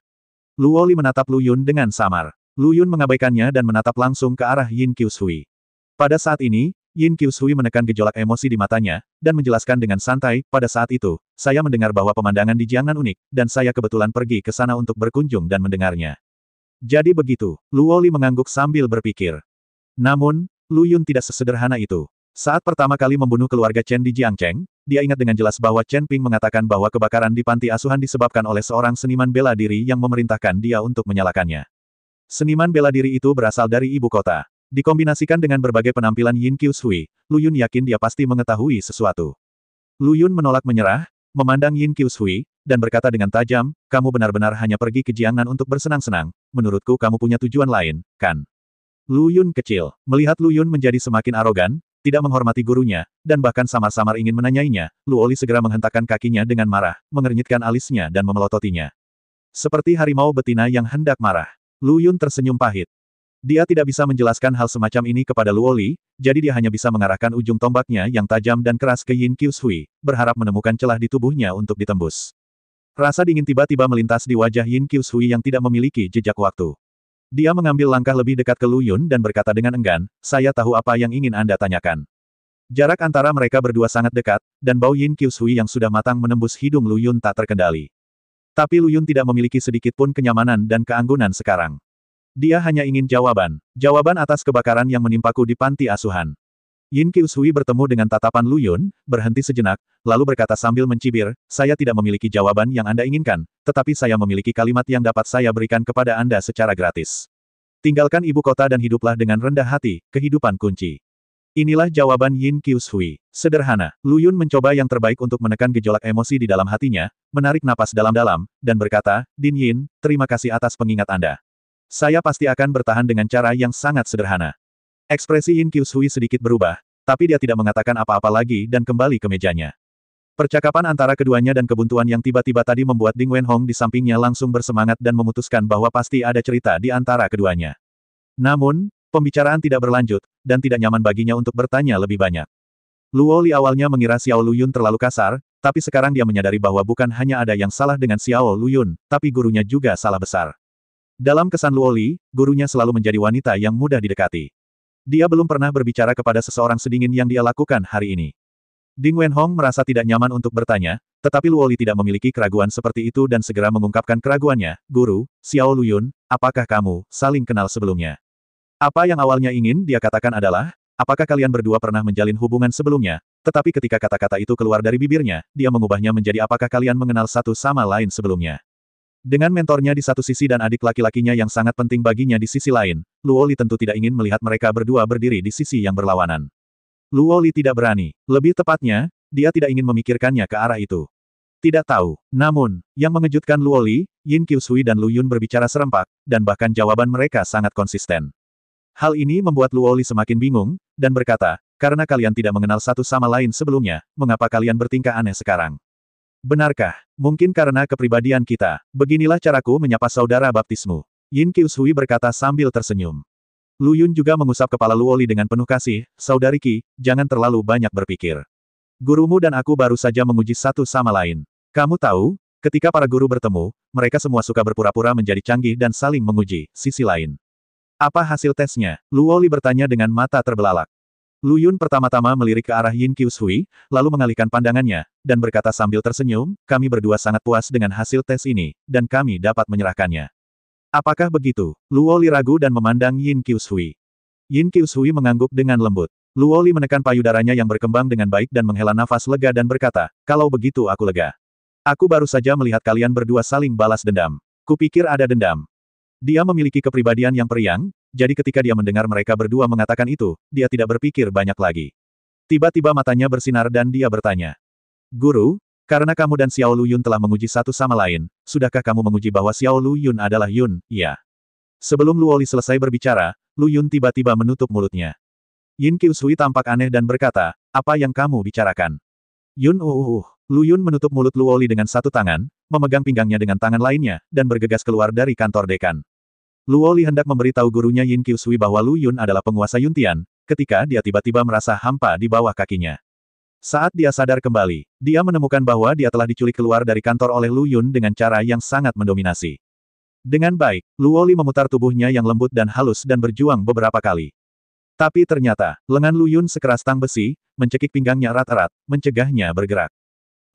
Luo Li menatap Lu Yun dengan samar. Lu Yun mengabaikannya dan menatap langsung ke arah Yin Qiushui. Pada saat ini, Yin Qiushui menekan gejolak emosi di matanya, dan menjelaskan dengan santai, pada saat itu, saya mendengar bahwa pemandangan di Jiangnan unik, dan saya kebetulan pergi ke sana untuk berkunjung dan mendengarnya. Jadi begitu, Luo Li mengangguk sambil berpikir. Namun, Lu Yun tidak sesederhana itu. Saat pertama kali membunuh keluarga Chen di Jiangcheng, dia ingat dengan jelas bahwa Chen Ping mengatakan bahwa kebakaran di panti asuhan disebabkan oleh seorang seniman bela diri yang memerintahkan dia untuk menyalakannya. Seniman bela diri itu berasal dari ibu kota. Dikombinasikan dengan berbagai penampilan Yin Qiushui, Lu Yun yakin dia pasti mengetahui sesuatu. Lu Yun menolak menyerah, memandang Yin Qiushui, dan berkata dengan tajam, kamu benar-benar hanya pergi ke Jiangnan untuk bersenang-senang, menurutku kamu punya tujuan lain, kan? Lu Yun kecil. Melihat Lu Yun menjadi semakin arogan, tidak menghormati gurunya, dan bahkan samar-samar ingin menanyainya, Luo Li segera menghentakkan kakinya dengan marah, mengernyitkan alisnya dan memelototinya. Seperti harimau betina yang hendak marah. Lu Yun tersenyum pahit. Dia tidak bisa menjelaskan hal semacam ini kepada Luo Li, jadi dia hanya bisa mengarahkan ujung tombaknya yang tajam dan keras ke Yin Qiushui, berharap menemukan celah di tubuhnya untuk ditembus. Rasa dingin tiba-tiba melintas di wajah Yin Qiushui yang tidak memiliki jejak waktu. Dia mengambil langkah lebih dekat ke Lu Yun dan berkata dengan enggan, saya tahu apa yang ingin Anda tanyakan. Jarak antara mereka berdua sangat dekat, dan bau Yin Qiushui yang sudah matang menembus hidung Lu Yun tak terkendali. Tapi Lu Yun tidak memiliki sedikit pun kenyamanan dan keanggunan sekarang. Dia hanya ingin jawaban. Jawaban atas kebakaran yang menimpaku di panti asuhan. Yin Qiushui bertemu dengan tatapan Lu Yun, berhenti sejenak, lalu berkata sambil mencibir, saya tidak memiliki jawaban yang Anda inginkan, tetapi saya memiliki kalimat yang dapat saya berikan kepada Anda secara gratis. Tinggalkan ibu kota dan hiduplah dengan rendah hati, kehidupan kunci. Inilah jawaban Yin Qiushui. Sederhana, Lu Yun mencoba yang terbaik untuk menekan gejolak emosi di dalam hatinya, menarik napas dalam-dalam, dan berkata, Din Yin, terima kasih atas pengingat Anda. Saya pasti akan bertahan dengan cara yang sangat sederhana. Ekspresi Yin Qiushui sedikit berubah, tapi dia tidak mengatakan apa-apa lagi dan kembali ke mejanya. Percakapan antara keduanya dan kebuntuan yang tiba-tiba tadi membuat Ding Wenhong di sampingnya langsung bersemangat dan memutuskan bahwa pasti ada cerita di antara keduanya. Namun, pembicaraan tidak berlanjut, dan tidak nyaman baginya untuk bertanya lebih banyak. Luo Li awalnya mengira Xiao Lu Yun terlalu kasar, tapi sekarang dia menyadari bahwa bukan hanya ada yang salah dengan Xiao Lu Yun, tapi gurunya juga salah besar. Dalam kesan Luo Li, gurunya selalu menjadi wanita yang mudah didekati. Dia belum pernah berbicara kepada seseorang sedingin yang dia lakukan hari ini. Ding Wenhong merasa tidak nyaman untuk bertanya, tetapi Luo Li tidak memiliki keraguan seperti itu dan segera mengungkapkan keraguannya, Guru, Xiao Lu Yun, apakah kamu saling kenal sebelumnya? Apa yang awalnya ingin dia katakan adalah, apakah kalian berdua pernah menjalin hubungan sebelumnya, tetapi ketika kata-kata itu keluar dari bibirnya, dia mengubahnya menjadi apakah kalian mengenal satu sama lain sebelumnya. Dengan mentornya di satu sisi dan adik laki-lakinya yang sangat penting baginya di sisi lain, Luo Li tentu tidak ingin melihat mereka berdua berdiri di sisi yang berlawanan. Luo Li tidak berani. Lebih tepatnya, dia tidak ingin memikirkannya ke arah itu. Tidak tahu. Namun, yang mengejutkan Luo Li, Yin Qiushui dan Lu Yun berbicara serempak, dan bahkan jawaban mereka sangat konsisten. Hal ini membuat Luo Li semakin bingung, dan berkata, karena kalian tidak mengenal satu sama lain sebelumnya, mengapa kalian bertingkah aneh sekarang? Benarkah? Mungkin karena kepribadian kita. Beginilah caraku menyapa saudara baptismu. Yin Qiushui berkata sambil tersenyum. Lu Yun juga mengusap kepala Luo Li dengan penuh kasih, saudari Qi, jangan terlalu banyak berpikir. Gurumu dan aku baru saja menguji satu sama lain. Kamu tahu, ketika para guru bertemu, mereka semua suka berpura-pura menjadi canggih dan saling menguji, sisi lain. Apa hasil tesnya? Luo Li bertanya dengan mata terbelalak. Lu Yun pertama-tama melirik ke arah Yin Qiushui, lalu mengalihkan pandangannya, dan berkata sambil tersenyum, kami berdua sangat puas dengan hasil tes ini, dan kami dapat menyerahkannya. Apakah begitu? Luo Li ragu dan memandang Yin Qiushui. Yin Qiushui mengangguk dengan lembut. Luo Li menekan payudaranya yang berkembang dengan baik dan menghela nafas lega dan berkata, kalau begitu aku lega. Aku baru saja melihat kalian berdua saling balas dendam. Kupikir ada dendam. Dia memiliki kepribadian yang periang, jadi ketika dia mendengar mereka berdua mengatakan itu, dia tidak berpikir banyak lagi. Tiba-tiba matanya bersinar dan dia bertanya. Guru, karena kamu dan Xiao Lu Yun telah menguji satu sama lain, sudahkah kamu menguji bahwa Xiao Lu Yun adalah Yun? Iya. Sebelum Luo Li selesai berbicara, Lu Yun tiba-tiba menutup mulutnya. Yin Qiushui tampak aneh dan berkata, apa yang kamu bicarakan? Yun Lu Yun menutup mulut Luo Li dengan satu tangan, memegang pinggangnya dengan tangan lainnya, dan bergegas keluar dari kantor dekan. Luo Li hendak memberitahu gurunya Yin Qiushui bahwa Lu Yun adalah penguasa Yuntian, ketika dia tiba-tiba merasa hampa di bawah kakinya. Saat dia sadar kembali, dia menemukan bahwa dia telah diculik keluar dari kantor oleh Lu Yun dengan cara yang sangat mendominasi. Dengan baik, Luo Li memutar tubuhnya yang lembut dan halus dan berjuang beberapa kali. Tapi ternyata, lengan Lu Yun sekeras tang besi, mencekik pinggangnya erat-erat, mencegahnya bergerak.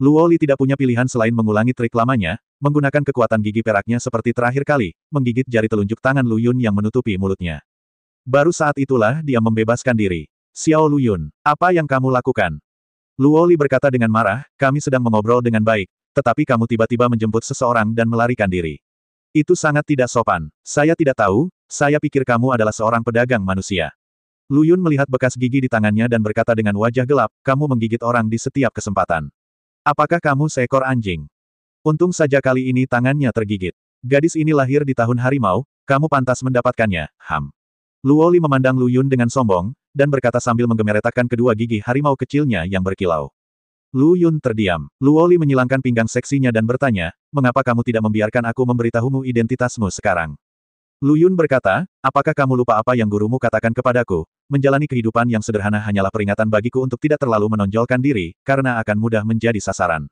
Luo Li tidak punya pilihan selain mengulangi trik lamanya, menggunakan kekuatan gigi peraknya seperti terakhir kali, menggigit jari telunjuk tangan Lu Yun yang menutupi mulutnya. Baru saat itulah dia membebaskan diri. Xiao Lu Yun, apa yang kamu lakukan? Luo Li berkata dengan marah, kami sedang mengobrol dengan baik, tetapi kamu tiba-tiba menjemput seseorang dan melarikan diri. Itu sangat tidak sopan. Saya tidak tahu, saya pikir kamu adalah seorang pedagang manusia. Lu Yun melihat bekas gigi di tangannya dan berkata dengan wajah gelap, kamu menggigit orang di setiap kesempatan. Apakah kamu seekor anjing? Untung saja kali ini tangannya tergigit. Gadis ini lahir di tahun harimau, kamu pantas mendapatkannya, Ham. Luo Li memandang Lu Yun dengan sombong, dan berkata sambil menggemeretakkan kedua gigi harimau kecilnya yang berkilau. Lu Yun terdiam. Luo Li menyilangkan pinggang seksinya dan bertanya, mengapa kamu tidak membiarkan aku memberitahumu identitasmu sekarang? Lu Yun berkata, apakah kamu lupa apa yang gurumu katakan kepadaku? Menjalani kehidupan yang sederhana hanyalah peringatan bagiku untuk tidak terlalu menonjolkan diri, karena akan mudah menjadi sasaran.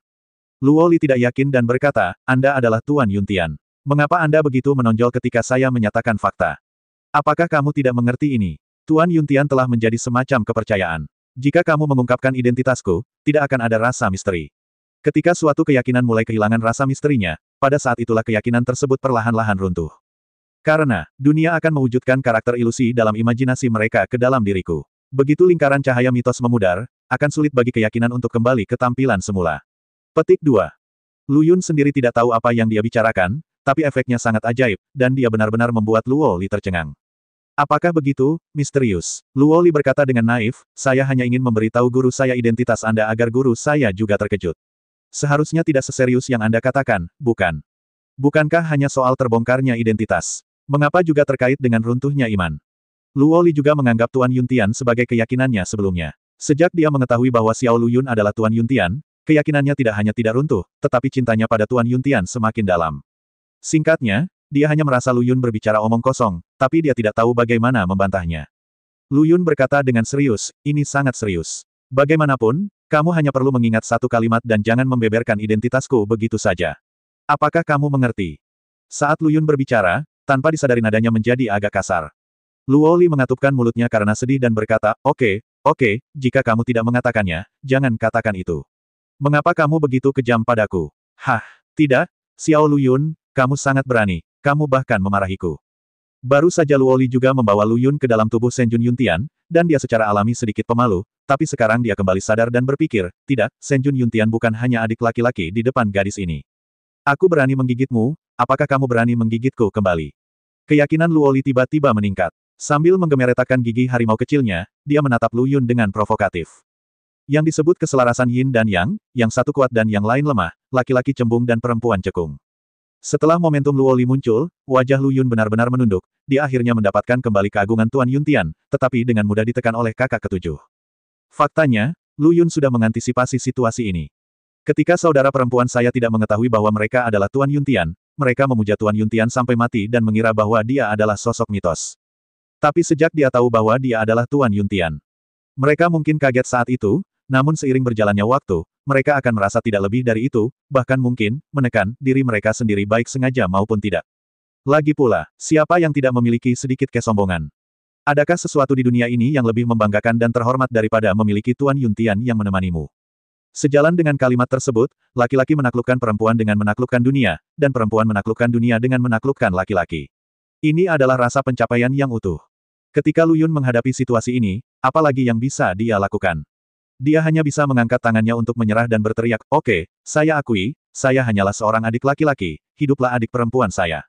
Luo Li tidak yakin dan berkata, Anda adalah Tuan Yuntian. Mengapa Anda begitu menonjol ketika saya menyatakan fakta? Apakah kamu tidak mengerti ini? Tuan Yuntian telah menjadi semacam kepercayaan. Jika kamu mengungkapkan identitasku, tidak akan ada rasa misteri. Ketika suatu keyakinan mulai kehilangan rasa misterinya, pada saat itulah keyakinan tersebut perlahan-lahan runtuh. Karena, dunia akan mewujudkan karakter ilusi dalam imajinasi mereka ke dalam diriku. Begitu lingkaran cahaya mitos memudar, akan sulit bagi keyakinan untuk kembali ke tampilan semula. Petik 2. Lu Yun sendiri tidak tahu apa yang dia bicarakan, tapi efeknya sangat ajaib, dan dia benar-benar membuat Luo Li tercengang. Apakah begitu, misterius? Luo Li berkata dengan naif, saya hanya ingin memberitahu guru saya identitas Anda agar guru saya juga terkejut. Seharusnya tidak seserius yang Anda katakan, bukan? Bukankah hanya soal terbongkarnya identitas? Mengapa juga terkait dengan runtuhnya iman? Luo Li juga menganggap Tuan Yuntian sebagai keyakinannya sebelumnya. Sejak dia mengetahui bahwa Xiao Lu Yun adalah Tuan Yuntian, keyakinannya tidak hanya tidak runtuh, tetapi cintanya pada Tuan Yuntian semakin dalam. Singkatnya, dia hanya merasa Lu Yun berbicara omong kosong, tapi dia tidak tahu bagaimana membantahnya. Lu Yun berkata dengan serius, ini sangat serius. Bagaimanapun, kamu hanya perlu mengingat satu kalimat dan jangan membeberkan identitasku begitu saja. Apakah kamu mengerti? Saat Lu Yun berbicara, tanpa disadari nadanya menjadi agak kasar. Luo Li mengatupkan mulutnya karena sedih dan berkata, oke, jika kamu tidak mengatakannya, jangan katakan itu. Mengapa kamu begitu kejam padaku? Hah, tidak, Xiao Lu Yun, kamu sangat berani. Kamu bahkan memarahiku. Baru saja Luo Li juga membawa Lu Yun ke dalam tubuh Senjun Yuntian, dan dia secara alami sedikit pemalu, tapi sekarang dia kembali sadar dan berpikir, tidak, Senjun Yuntian bukan hanya adik laki-laki di depan gadis ini. Aku berani menggigitmu, apakah kamu berani menggigitku kembali? Keyakinan Luo Li tiba-tiba meningkat. Sambil menggemeretakkan gigi harimau kecilnya, dia menatap Lu Yun dengan provokatif. Yang disebut keselarasan yin dan yang satu kuat dan yang lain lemah, laki-laki cembung dan perempuan cekung. Setelah momentum Luo Li muncul, wajah Lu Yun benar-benar menunduk, dia akhirnya mendapatkan kembali keagungan Tuan Yuntian, tetapi dengan mudah ditekan oleh kakak ketujuh. Faktanya, Lu Yun sudah mengantisipasi situasi ini. Ketika saudara perempuan saya tidak mengetahui bahwa mereka adalah Tuan Yuntian, mereka memuja Tuan Yuntian sampai mati dan mengira bahwa dia adalah sosok mitos. Tapi sejak dia tahu bahwa dia adalah Tuan Yuntian, mereka mungkin kaget saat itu, namun seiring berjalannya waktu, mereka akan merasa tidak lebih dari itu, bahkan mungkin, menekan diri mereka sendiri baik sengaja maupun tidak. Lagi pula, siapa yang tidak memiliki sedikit kesombongan? Adakah sesuatu di dunia ini yang lebih membanggakan dan terhormat daripada memiliki Tuan Yuntian yang menemanimu? Sejalan dengan kalimat tersebut, laki-laki menaklukkan perempuan dengan menaklukkan dunia, dan perempuan menaklukkan dunia dengan menaklukkan laki-laki. Ini adalah rasa pencapaian yang utuh. Ketika Lu Yun menghadapi situasi ini, apalagi yang bisa dia lakukan? Dia hanya bisa mengangkat tangannya untuk menyerah dan berteriak, oke, saya akui, saya hanyalah seorang adik laki-laki, hiduplah adik perempuan saya.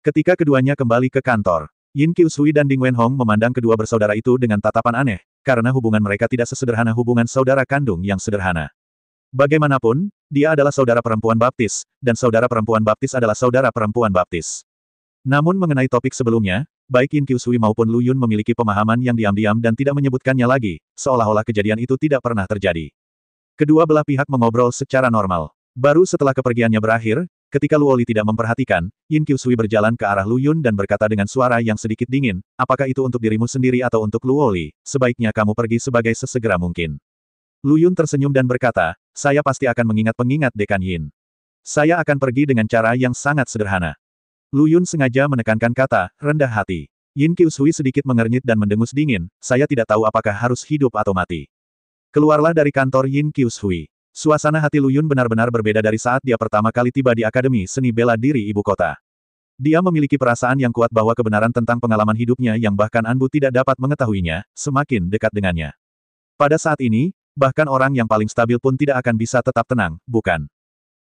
Ketika keduanya kembali ke kantor, Yin Qiushui dan Ding Wenhong memandang kedua bersaudara itu dengan tatapan aneh, karena hubungan mereka tidak sesederhana hubungan saudara kandung yang sederhana. Bagaimanapun, dia adalah saudara perempuan baptis, dan saudara perempuan baptis adalah saudara perempuan baptis. Namun mengenai topik sebelumnya, baik Yin Qiushui maupun Lu Yun memiliki pemahaman yang diam-diam dan tidak menyebutkannya lagi, seolah-olah kejadian itu tidak pernah terjadi. Kedua belah pihak mengobrol secara normal. Baru setelah kepergiannya berakhir, ketika Luoli tidak memperhatikan, Yin Qiushui berjalan ke arah Lu Yun dan berkata dengan suara yang sedikit dingin, apakah itu untuk dirimu sendiri atau untuk Luoli, sebaiknya kamu pergi sebagai sesegera mungkin. Lu Yun tersenyum dan berkata, saya pasti akan mengingat pengingat Dekan Yin. Saya akan pergi dengan cara yang sangat sederhana. Lu Yun sengaja menekankan kata, rendah hati. Yin Qiushui sedikit mengernyit dan mendengus dingin, saya tidak tahu apakah harus hidup atau mati. Keluarlah dari kantor Yin Qiushui. Suasana hati Lu Yun benar-benar berbeda dari saat dia pertama kali tiba di Akademi Seni Bela Diri ibu kota. Dia memiliki perasaan yang kuat bahwa kebenaran tentang pengalaman hidupnya yang bahkan Anbu tidak dapat mengetahuinya, semakin dekat dengannya. Pada saat ini, bahkan orang yang paling stabil pun tidak akan bisa tetap tenang, bukan?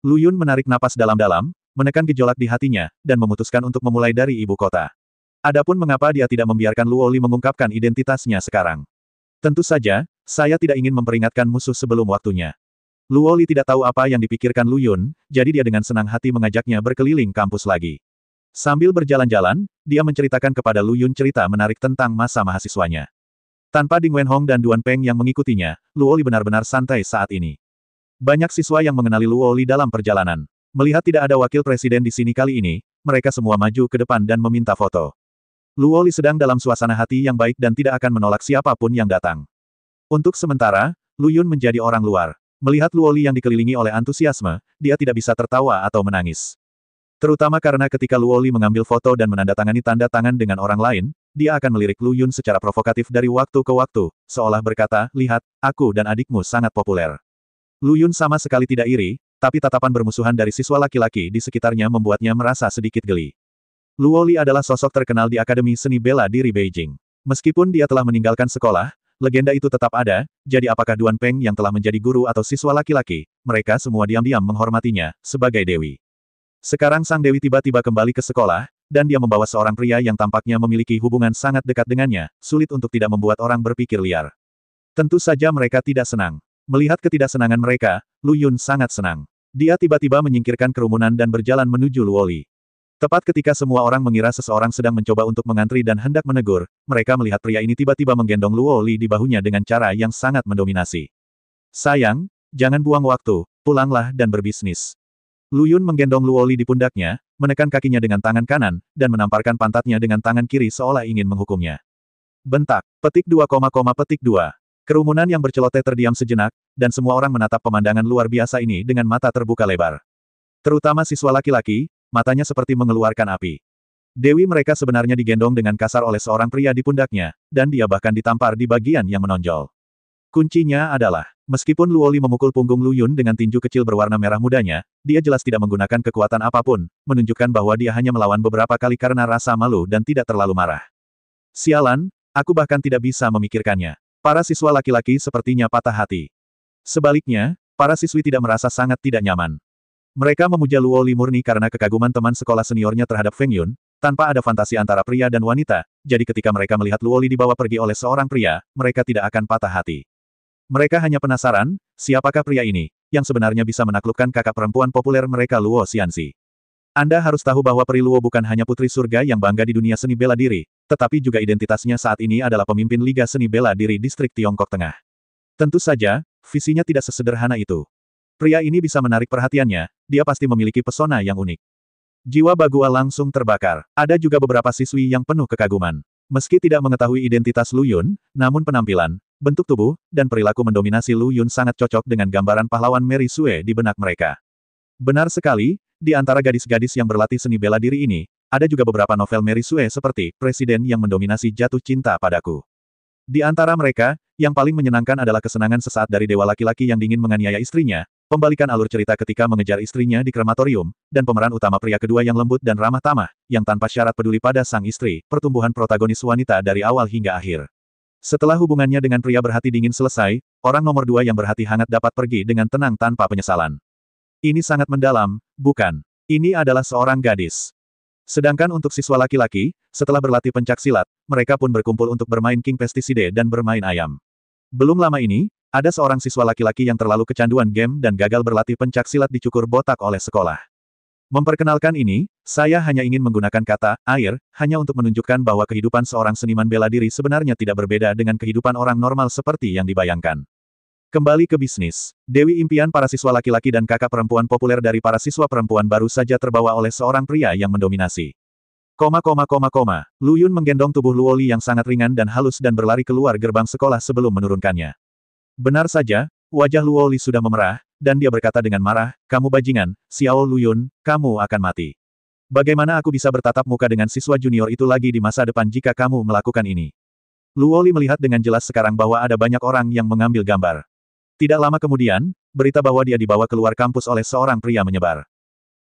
Lu Yun menarik napas dalam-dalam, menekan gejolak di hatinya, dan memutuskan untuk memulai dari ibu kota. Adapun mengapa dia tidak membiarkan Luoli mengungkapkan identitasnya sekarang. Tentu saja, saya tidak ingin memperingatkan musuh sebelum waktunya. Luoli tidak tahu apa yang dipikirkan Lu Yun, jadi dia dengan senang hati mengajaknya berkeliling kampus lagi. Sambil berjalan-jalan, dia menceritakan kepada Lu Yun cerita menarik tentang masa mahasiswanya. Tanpa Ding Wenhong dan Duan Peng yang mengikutinya, Luoli benar-benar santai saat ini. Banyak siswa yang mengenali Luoli dalam perjalanan. Melihat tidak ada wakil presiden di sini kali ini, mereka semua maju ke depan dan meminta foto. Luoli sedang dalam suasana hati yang baik dan tidak akan menolak siapapun yang datang. Untuk sementara, Lu Yun menjadi orang luar. Melihat Luoli yang dikelilingi oleh antusiasme, dia tidak bisa tertawa atau menangis. Terutama karena ketika Luoli mengambil foto dan menandatangani tanda tangan dengan orang lain, dia akan melirik Lu Yun secara provokatif dari waktu ke waktu, seolah berkata, lihat, aku dan adikmu sangat populer. Lu Yun sama sekali tidak iri, tapi tatapan bermusuhan dari siswa laki-laki di sekitarnya membuatnya merasa sedikit geli. Luoli adalah sosok terkenal di Akademi Seni Bela Diri Beijing. Meskipun dia telah meninggalkan sekolah, legenda itu tetap ada, jadi apakah Duan Peng yang telah menjadi guru atau siswa laki-laki, mereka semua diam-diam menghormatinya, sebagai dewi. Sekarang sang dewi tiba-tiba kembali ke sekolah, dan dia membawa seorang pria yang tampaknya memiliki hubungan sangat dekat dengannya, sulit untuk tidak membuat orang berpikir liar. Tentu saja mereka tidak senang. Melihat ketidaksenangan mereka, Lu Yun sangat senang. Dia tiba-tiba menyingkirkan kerumunan dan berjalan menuju Luoli. Tepat ketika semua orang mengira seseorang sedang mencoba untuk mengantri dan hendak menegur, mereka melihat pria ini tiba-tiba menggendong Luoli di bahunya dengan cara yang sangat mendominasi. Sayang, jangan buang waktu, pulanglah dan berbisnis. Lu Yun menggendong Luoli di pundaknya, menekan kakinya dengan tangan kanan, dan menamparkan pantatnya dengan tangan kiri seolah ingin menghukumnya. Bentak, petik 2, petik 2. Kerumunan yang berceloteh terdiam sejenak, dan semua orang menatap pemandangan luar biasa ini dengan mata terbuka lebar. Terutama siswa laki-laki, matanya seperti mengeluarkan api. Dewi mereka sebenarnya digendong dengan kasar oleh seorang pria di pundaknya, dan dia bahkan ditampar di bagian yang menonjol. Kuncinya adalah, meskipun Luoli memukul punggung Lu Yun dengan tinju kecil berwarna merah mudanya, dia jelas tidak menggunakan kekuatan apapun, menunjukkan bahwa dia hanya melawan beberapa kali karena rasa malu dan tidak terlalu marah. Sialan, aku bahkan tidak bisa memikirkannya. Para siswa laki-laki sepertinya patah hati. Sebaliknya, para siswi tidak merasa sangat tidak nyaman. Mereka memuja Luoli murni karena kekaguman teman sekolah seniornya terhadap Feng Yun, tanpa ada fantasi antara pria dan wanita, jadi ketika mereka melihat Luoli dibawa pergi oleh seorang pria, mereka tidak akan patah hati. Mereka hanya penasaran, siapakah pria ini, yang sebenarnya bisa menaklukkan kakak perempuan populer mereka Luo Xianxi. Anda harus tahu bahwa Peri Luo bukan hanya putri surga yang bangga di dunia seni bela diri, tetapi juga identitasnya saat ini adalah pemimpin Liga Seni Bela Diri Distrik Tiongkok Tengah. Tentu saja, visinya tidak sesederhana itu. Pria ini bisa menarik perhatiannya, dia pasti memiliki pesona yang unik. Jiwa Bagua langsung terbakar. Ada juga beberapa siswi yang penuh kekaguman. Meski tidak mengetahui identitas Lu Yun, namun penampilan, bentuk tubuh, dan perilaku mendominasi Lu Yun sangat cocok dengan gambaran pahlawan Mary Sue di benak mereka. Benar sekali, di antara gadis-gadis yang berlatih seni bela diri ini, ada juga beberapa novel Mary Sue seperti Presiden yang Mendominasi Jatuh Cinta Padaku. Di antara mereka, yang paling menyenangkan adalah kesenangan sesaat dari dewa laki-laki yang dingin menganiaya istrinya, pembalikan alur cerita ketika mengejar istrinya di krematorium, dan pemeran utama pria kedua yang lembut dan ramah tamah, yang tanpa syarat peduli pada sang istri, pertumbuhan protagonis wanita dari awal hingga akhir. Setelah hubungannya dengan pria berhati dingin selesai, orang nomor 2 yang berhati hangat dapat pergi dengan tenang tanpa penyesalan. Ini sangat mendalam, bukan? Ini adalah seorang gadis. Sedangkan untuk siswa laki-laki, setelah berlatih pencaksilat, mereka pun berkumpul untuk bermain King Pesticide dan bermain ayam. Belum lama ini, ada seorang siswa laki-laki yang terlalu kecanduan game dan gagal berlatih pencaksilat dicukur botak oleh sekolah. Memperkenalkan ini, saya hanya ingin menggunakan kata air, hanya untuk menunjukkan bahwa kehidupan seorang seniman bela diri sebenarnya tidak berbeda dengan kehidupan orang normal seperti yang dibayangkan. Kembali ke bisnis. Dewi impian para siswa laki-laki dan kakak perempuan populer dari para siswa perempuan baru saja terbawa oleh seorang pria yang mendominasi. Lu Yun menggendong tubuh Luoli yang sangat ringan dan halus dan berlari keluar gerbang sekolah sebelum menurunkannya. Benar saja, wajah Luoli sudah memerah, dan dia berkata dengan marah, "Kamu bajingan, Xiao Lu Yun, kamu akan mati. Bagaimana aku bisa bertatap muka dengan siswa junior itu lagi di masa depan jika kamu melakukan ini?" Luoli melihat dengan jelas sekarang bahwa ada banyak orang yang mengambil gambar. Tidak lama kemudian, berita bahwa dia dibawa keluar kampus oleh seorang pria menyebar.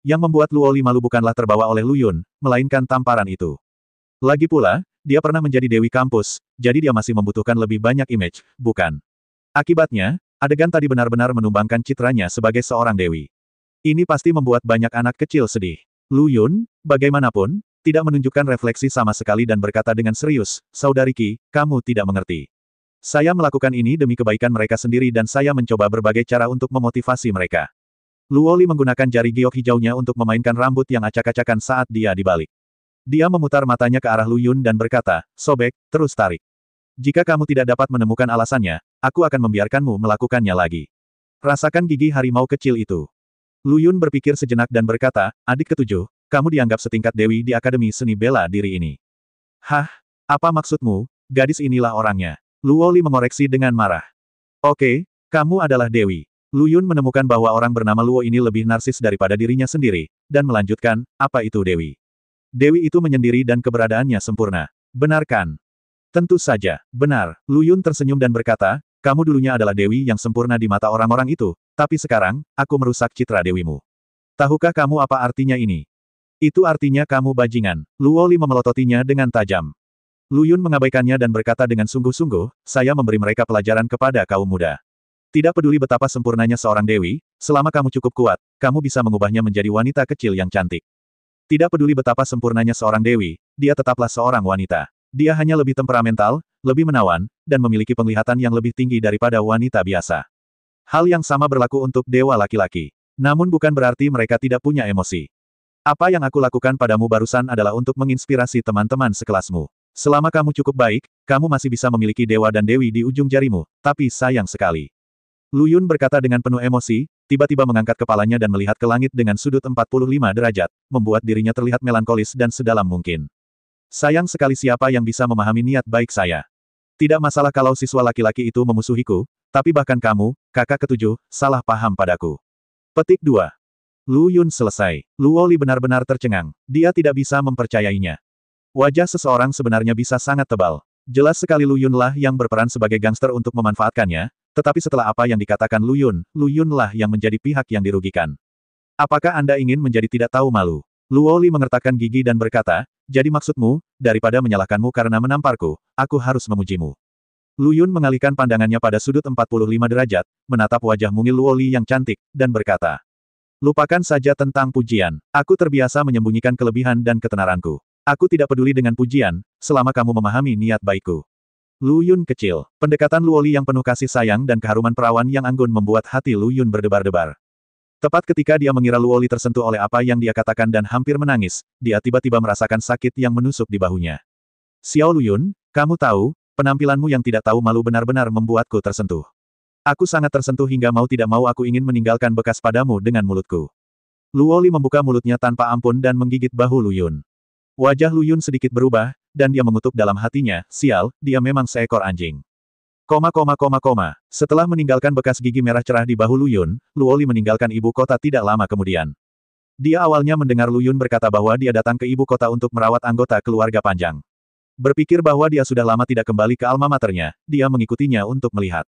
Yang membuat Luoli malu bukanlah terbawa oleh Lu Yun, melainkan tamparan itu. Lagi pula, dia pernah menjadi dewi kampus, jadi dia masih membutuhkan lebih banyak image, bukan? Akibatnya, adegan tadi benar-benar menumbangkan citranya sebagai seorang dewi. Ini pasti membuat banyak anak kecil sedih. Lu Yun, bagaimanapun, tidak menunjukkan refleksi sama sekali dan berkata dengan serius, "Saudari Qi, kamu tidak mengerti. Saya melakukan ini demi kebaikan mereka sendiri dan saya mencoba berbagai cara untuk memotivasi mereka." Luoli menggunakan jari giok hijaunya untuk memainkan rambut yang acak-acakan saat dia dibalik. Dia memutar matanya ke arah Lu Yun dan berkata, "Sobek, terus tarik. Jika kamu tidak dapat menemukan alasannya, aku akan membiarkanmu melakukannya lagi. Rasakan gigi harimau kecil itu." Lu Yun berpikir sejenak dan berkata, "Adik ketujuh, kamu dianggap setingkat dewi di Akademi Seni Bela Diri ini." "Hah? Apa maksudmu? Gadis inilah orangnya." Luoli mengoreksi dengan marah. "Oke, kamu adalah dewi." Lu Yun menemukan bahwa orang bernama Luo ini lebih narsis daripada dirinya sendiri, dan melanjutkan, "Apa itu dewi?" Dewi itu menyendiri dan keberadaannya sempurna. "Benar kan?" "Tentu saja, benar." Lu Yun tersenyum dan berkata, "Kamu dulunya adalah dewi yang sempurna di mata orang-orang itu, tapi sekarang, aku merusak citra dewimu. Tahukah kamu apa artinya ini?" "Itu artinya kamu bajingan." Luoli memelototinya dengan tajam. Lu Yun mengabaikannya dan berkata dengan sungguh-sungguh, "Saya memberi mereka pelajaran kepada kaum muda. Tidak peduli betapa sempurnanya seorang dewi, selama kamu cukup kuat, kamu bisa mengubahnya menjadi wanita kecil yang cantik. Tidak peduli betapa sempurnanya seorang dewi, dia tetaplah seorang wanita. Dia hanya lebih temperamental, lebih menawan, dan memiliki penglihatan yang lebih tinggi daripada wanita biasa. Hal yang sama berlaku untuk dewa laki-laki. Namun bukan berarti mereka tidak punya emosi. Apa yang aku lakukan padamu barusan adalah untuk menginspirasi teman-teman sekelasmu. Selama kamu cukup baik, kamu masih bisa memiliki dewa dan dewi di ujung jarimu, tapi sayang sekali." Lu Yun berkata dengan penuh emosi, tiba-tiba mengangkat kepalanya dan melihat ke langit dengan sudut 45 derajat, membuat dirinya terlihat melankolis dan sedalam mungkin. "Sayang sekali siapa yang bisa memahami niat baik saya. Tidak masalah kalau siswa laki-laki itu memusuhiku, tapi bahkan kamu, kakak ketujuh, salah paham padaku." Petik 2. Lu Yun selesai. Luoli benar-benar tercengang. Dia tidak bisa mempercayainya. Wajah seseorang sebenarnya bisa sangat tebal. Jelas sekali Lu Yunlah yang berperan sebagai gangster untuk memanfaatkannya, tetapi setelah apa yang dikatakan Lu Yunlah yang menjadi pihak yang dirugikan. "Apakah Anda ingin menjadi tidak tahu malu?" Luoli mengertakkan gigi dan berkata, "Jadi maksudmu, daripada menyalahkanmu karena menamparku, aku harus memujimu." Lu Yun mengalihkan pandangannya pada sudut 45 derajat, menatap wajah mungil Luoli yang cantik, dan berkata, "Lupakan saja tentang pujian. Aku terbiasa menyembunyikan kelebihan dan ketenaranku. Aku tidak peduli dengan pujian, selama kamu memahami niat baikku." Lu Yun kecil. Pendekatan Luoli yang penuh kasih sayang dan keharuman perawan yang anggun membuat hati Lu Yun berdebar-debar. Tepat ketika dia mengira Luoli tersentuh oleh apa yang dia katakan dan hampir menangis, dia tiba-tiba merasakan sakit yang menusuk di bahunya. "Xiao Lu Yun, kamu tahu, penampilanmu yang tidak tahu malu benar-benar membuatku tersentuh. Aku sangat tersentuh hingga mau tidak mau aku ingin meninggalkan bekas padamu dengan mulutku." Luoli membuka mulutnya tanpa ampun dan menggigit bahu Lu Yun. Wajah Lu Yun sedikit berubah, dan dia mengutuk dalam hatinya, "Sial, dia memang seekor anjing." Setelah meninggalkan bekas gigi merah cerah di bahu Lu Yun, Luoli meninggalkan ibu kota tidak lama kemudian. Dia awalnya mendengar Lu Yun berkata bahwa dia datang ke ibu kota untuk merawat anggota keluarga panjang. Berpikir bahwa dia sudah lama tidak kembali ke alma maternya, dia mengikutinya untuk melihat.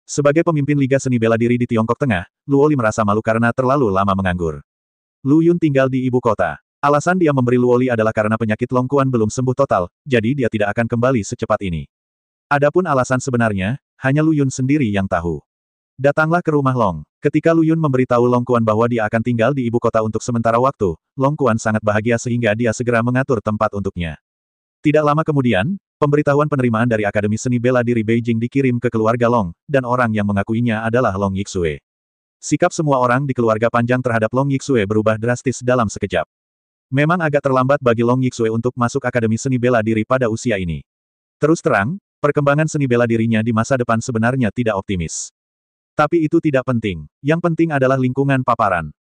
Sebagai pemimpin Liga Seni Bela Diri di Tiongkok Tengah, Luoli merasa malu karena terlalu lama menganggur. Lu Yun tinggal di ibu kota. Alasan dia memberi Luoli adalah karena penyakit Long Quan belum sembuh total, jadi dia tidak akan kembali secepat ini. Adapun alasan sebenarnya, hanya Lu Yun sendiri yang tahu. Datanglah ke rumah Long. Ketika Lu Yun memberitahu Long Quan bahwa dia akan tinggal di ibu kota untuk sementara waktu, Long Quan sangat bahagia sehingga dia segera mengatur tempat untuknya. Tidak lama kemudian, pemberitahuan penerimaan dari Akademi Seni Bela Diri Beijing dikirim ke keluarga Long, dan orang yang mengakuinya adalah Long Yixue. Sikap semua orang di keluarga panjang terhadap Long Yixue berubah drastis dalam sekejap. Memang agak terlambat bagi Long Yixue untuk masuk Akademi Seni Bela Diri pada usia ini. Terus terang, perkembangan seni bela dirinya di masa depan sebenarnya tidak optimis. Tapi itu tidak penting. Yang penting adalah lingkungan paparan.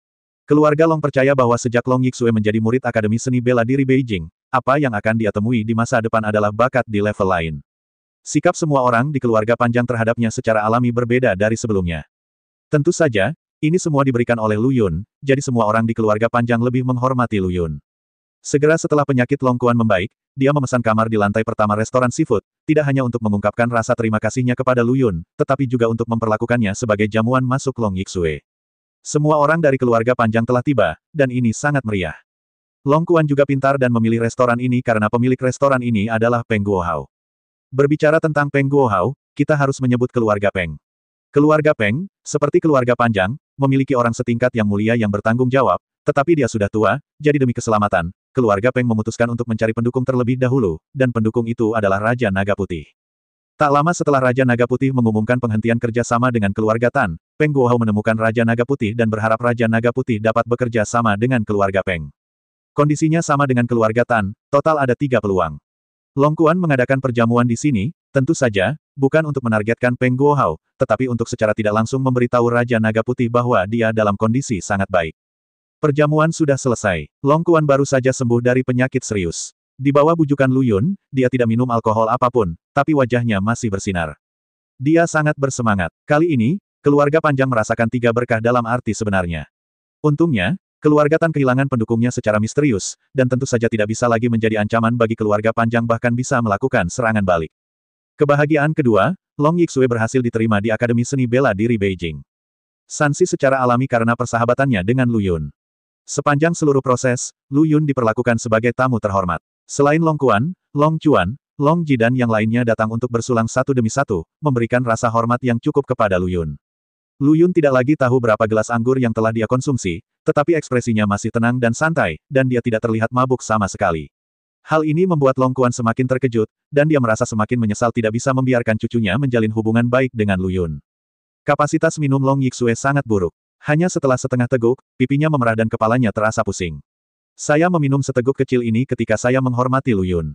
Keluarga Long percaya bahwa sejak Long Yixue menjadi murid Akademi Seni Bela Diri Beijing, apa yang akan dia temui di masa depan adalah bakat di level lain. Sikap semua orang di keluarga Panjang terhadapnya secara alami berbeda dari sebelumnya. Tentu saja, ini semua diberikan oleh Lu Yun, jadi semua orang di keluarga Panjang lebih menghormati Lu Yun. Segera setelah penyakit Long Quan membaik, dia memesan kamar di lantai pertama restoran seafood, tidak hanya untuk mengungkapkan rasa terima kasihnya kepada Lu Yun, tetapi juga untuk memperlakukannya sebagai jamuan masuk Long Yixue. Semua orang dari keluarga Panjang telah tiba, dan ini sangat meriah. Long Quan juga pintar dan memilih restoran ini karena pemilik restoran ini adalah Peng Guohao. Berbicara tentang Peng Guohao, kita harus menyebut keluarga Peng. Keluarga Peng, seperti keluarga Panjang, memiliki orang setingkat yang mulia yang bertanggung jawab, tetapi dia sudah tua, jadi demi keselamatan, keluarga Peng memutuskan untuk mencari pendukung terlebih dahulu, dan pendukung itu adalah Raja Naga Putih. Tak lama setelah Raja Naga Putih mengumumkan penghentian kerjasama dengan keluarga Tan, Peng Guohao menemukan Raja Naga Putih dan berharap Raja Naga Putih dapat bekerja sama dengan keluarga Peng. Kondisinya sama dengan keluarga Tan, total ada 3 peluang. Long Quan mengadakan perjamuan di sini, tentu saja, bukan untuk menargetkan Peng Guohao, tetapi untuk secara tidak langsung memberitahu Raja Naga Putih bahwa dia dalam kondisi sangat baik. Perjamuan sudah selesai. Long Quan baru saja sembuh dari penyakit serius. Di bawah bujukan Lu Yun, dia tidak minum alkohol apapun, tapi wajahnya masih bersinar. Dia sangat bersemangat. Kali ini, keluarga Panjang merasakan 3 berkah dalam arti sebenarnya. Untungnya, keluarga Tan kehilangan pendukungnya secara misterius, dan tentu saja tidak bisa lagi menjadi ancaman bagi keluarga Panjang bahkan bisa melakukan serangan balik. Kebahagiaan kedua, Long Yixue berhasil diterima di Akademi Seni Bela Diri Beijing. Sansi secara alami karena persahabatannya dengan Lu Yun. Sepanjang seluruh proses, Lu Yun diperlakukan sebagai tamu terhormat. Selain Long Quan, Long Chuan, Long Ji dan yang lainnya datang untuk bersulang satu demi satu, memberikan rasa hormat yang cukup kepada Lu Yun. Lu Yun tidak lagi tahu berapa gelas anggur yang telah dia konsumsi, tetapi ekspresinya masih tenang dan santai, dan dia tidak terlihat mabuk sama sekali. Hal ini membuat Long Quan semakin terkejut, dan dia merasa semakin menyesal tidak bisa membiarkan cucunya menjalin hubungan baik dengan Lu Yun. Kapasitas minum Long Yixue sangat buruk. Hanya setelah setengah teguk, pipinya memerah dan kepalanya terasa pusing. Saya meminum seteguk kecil ini ketika saya menghormati Lu Yun.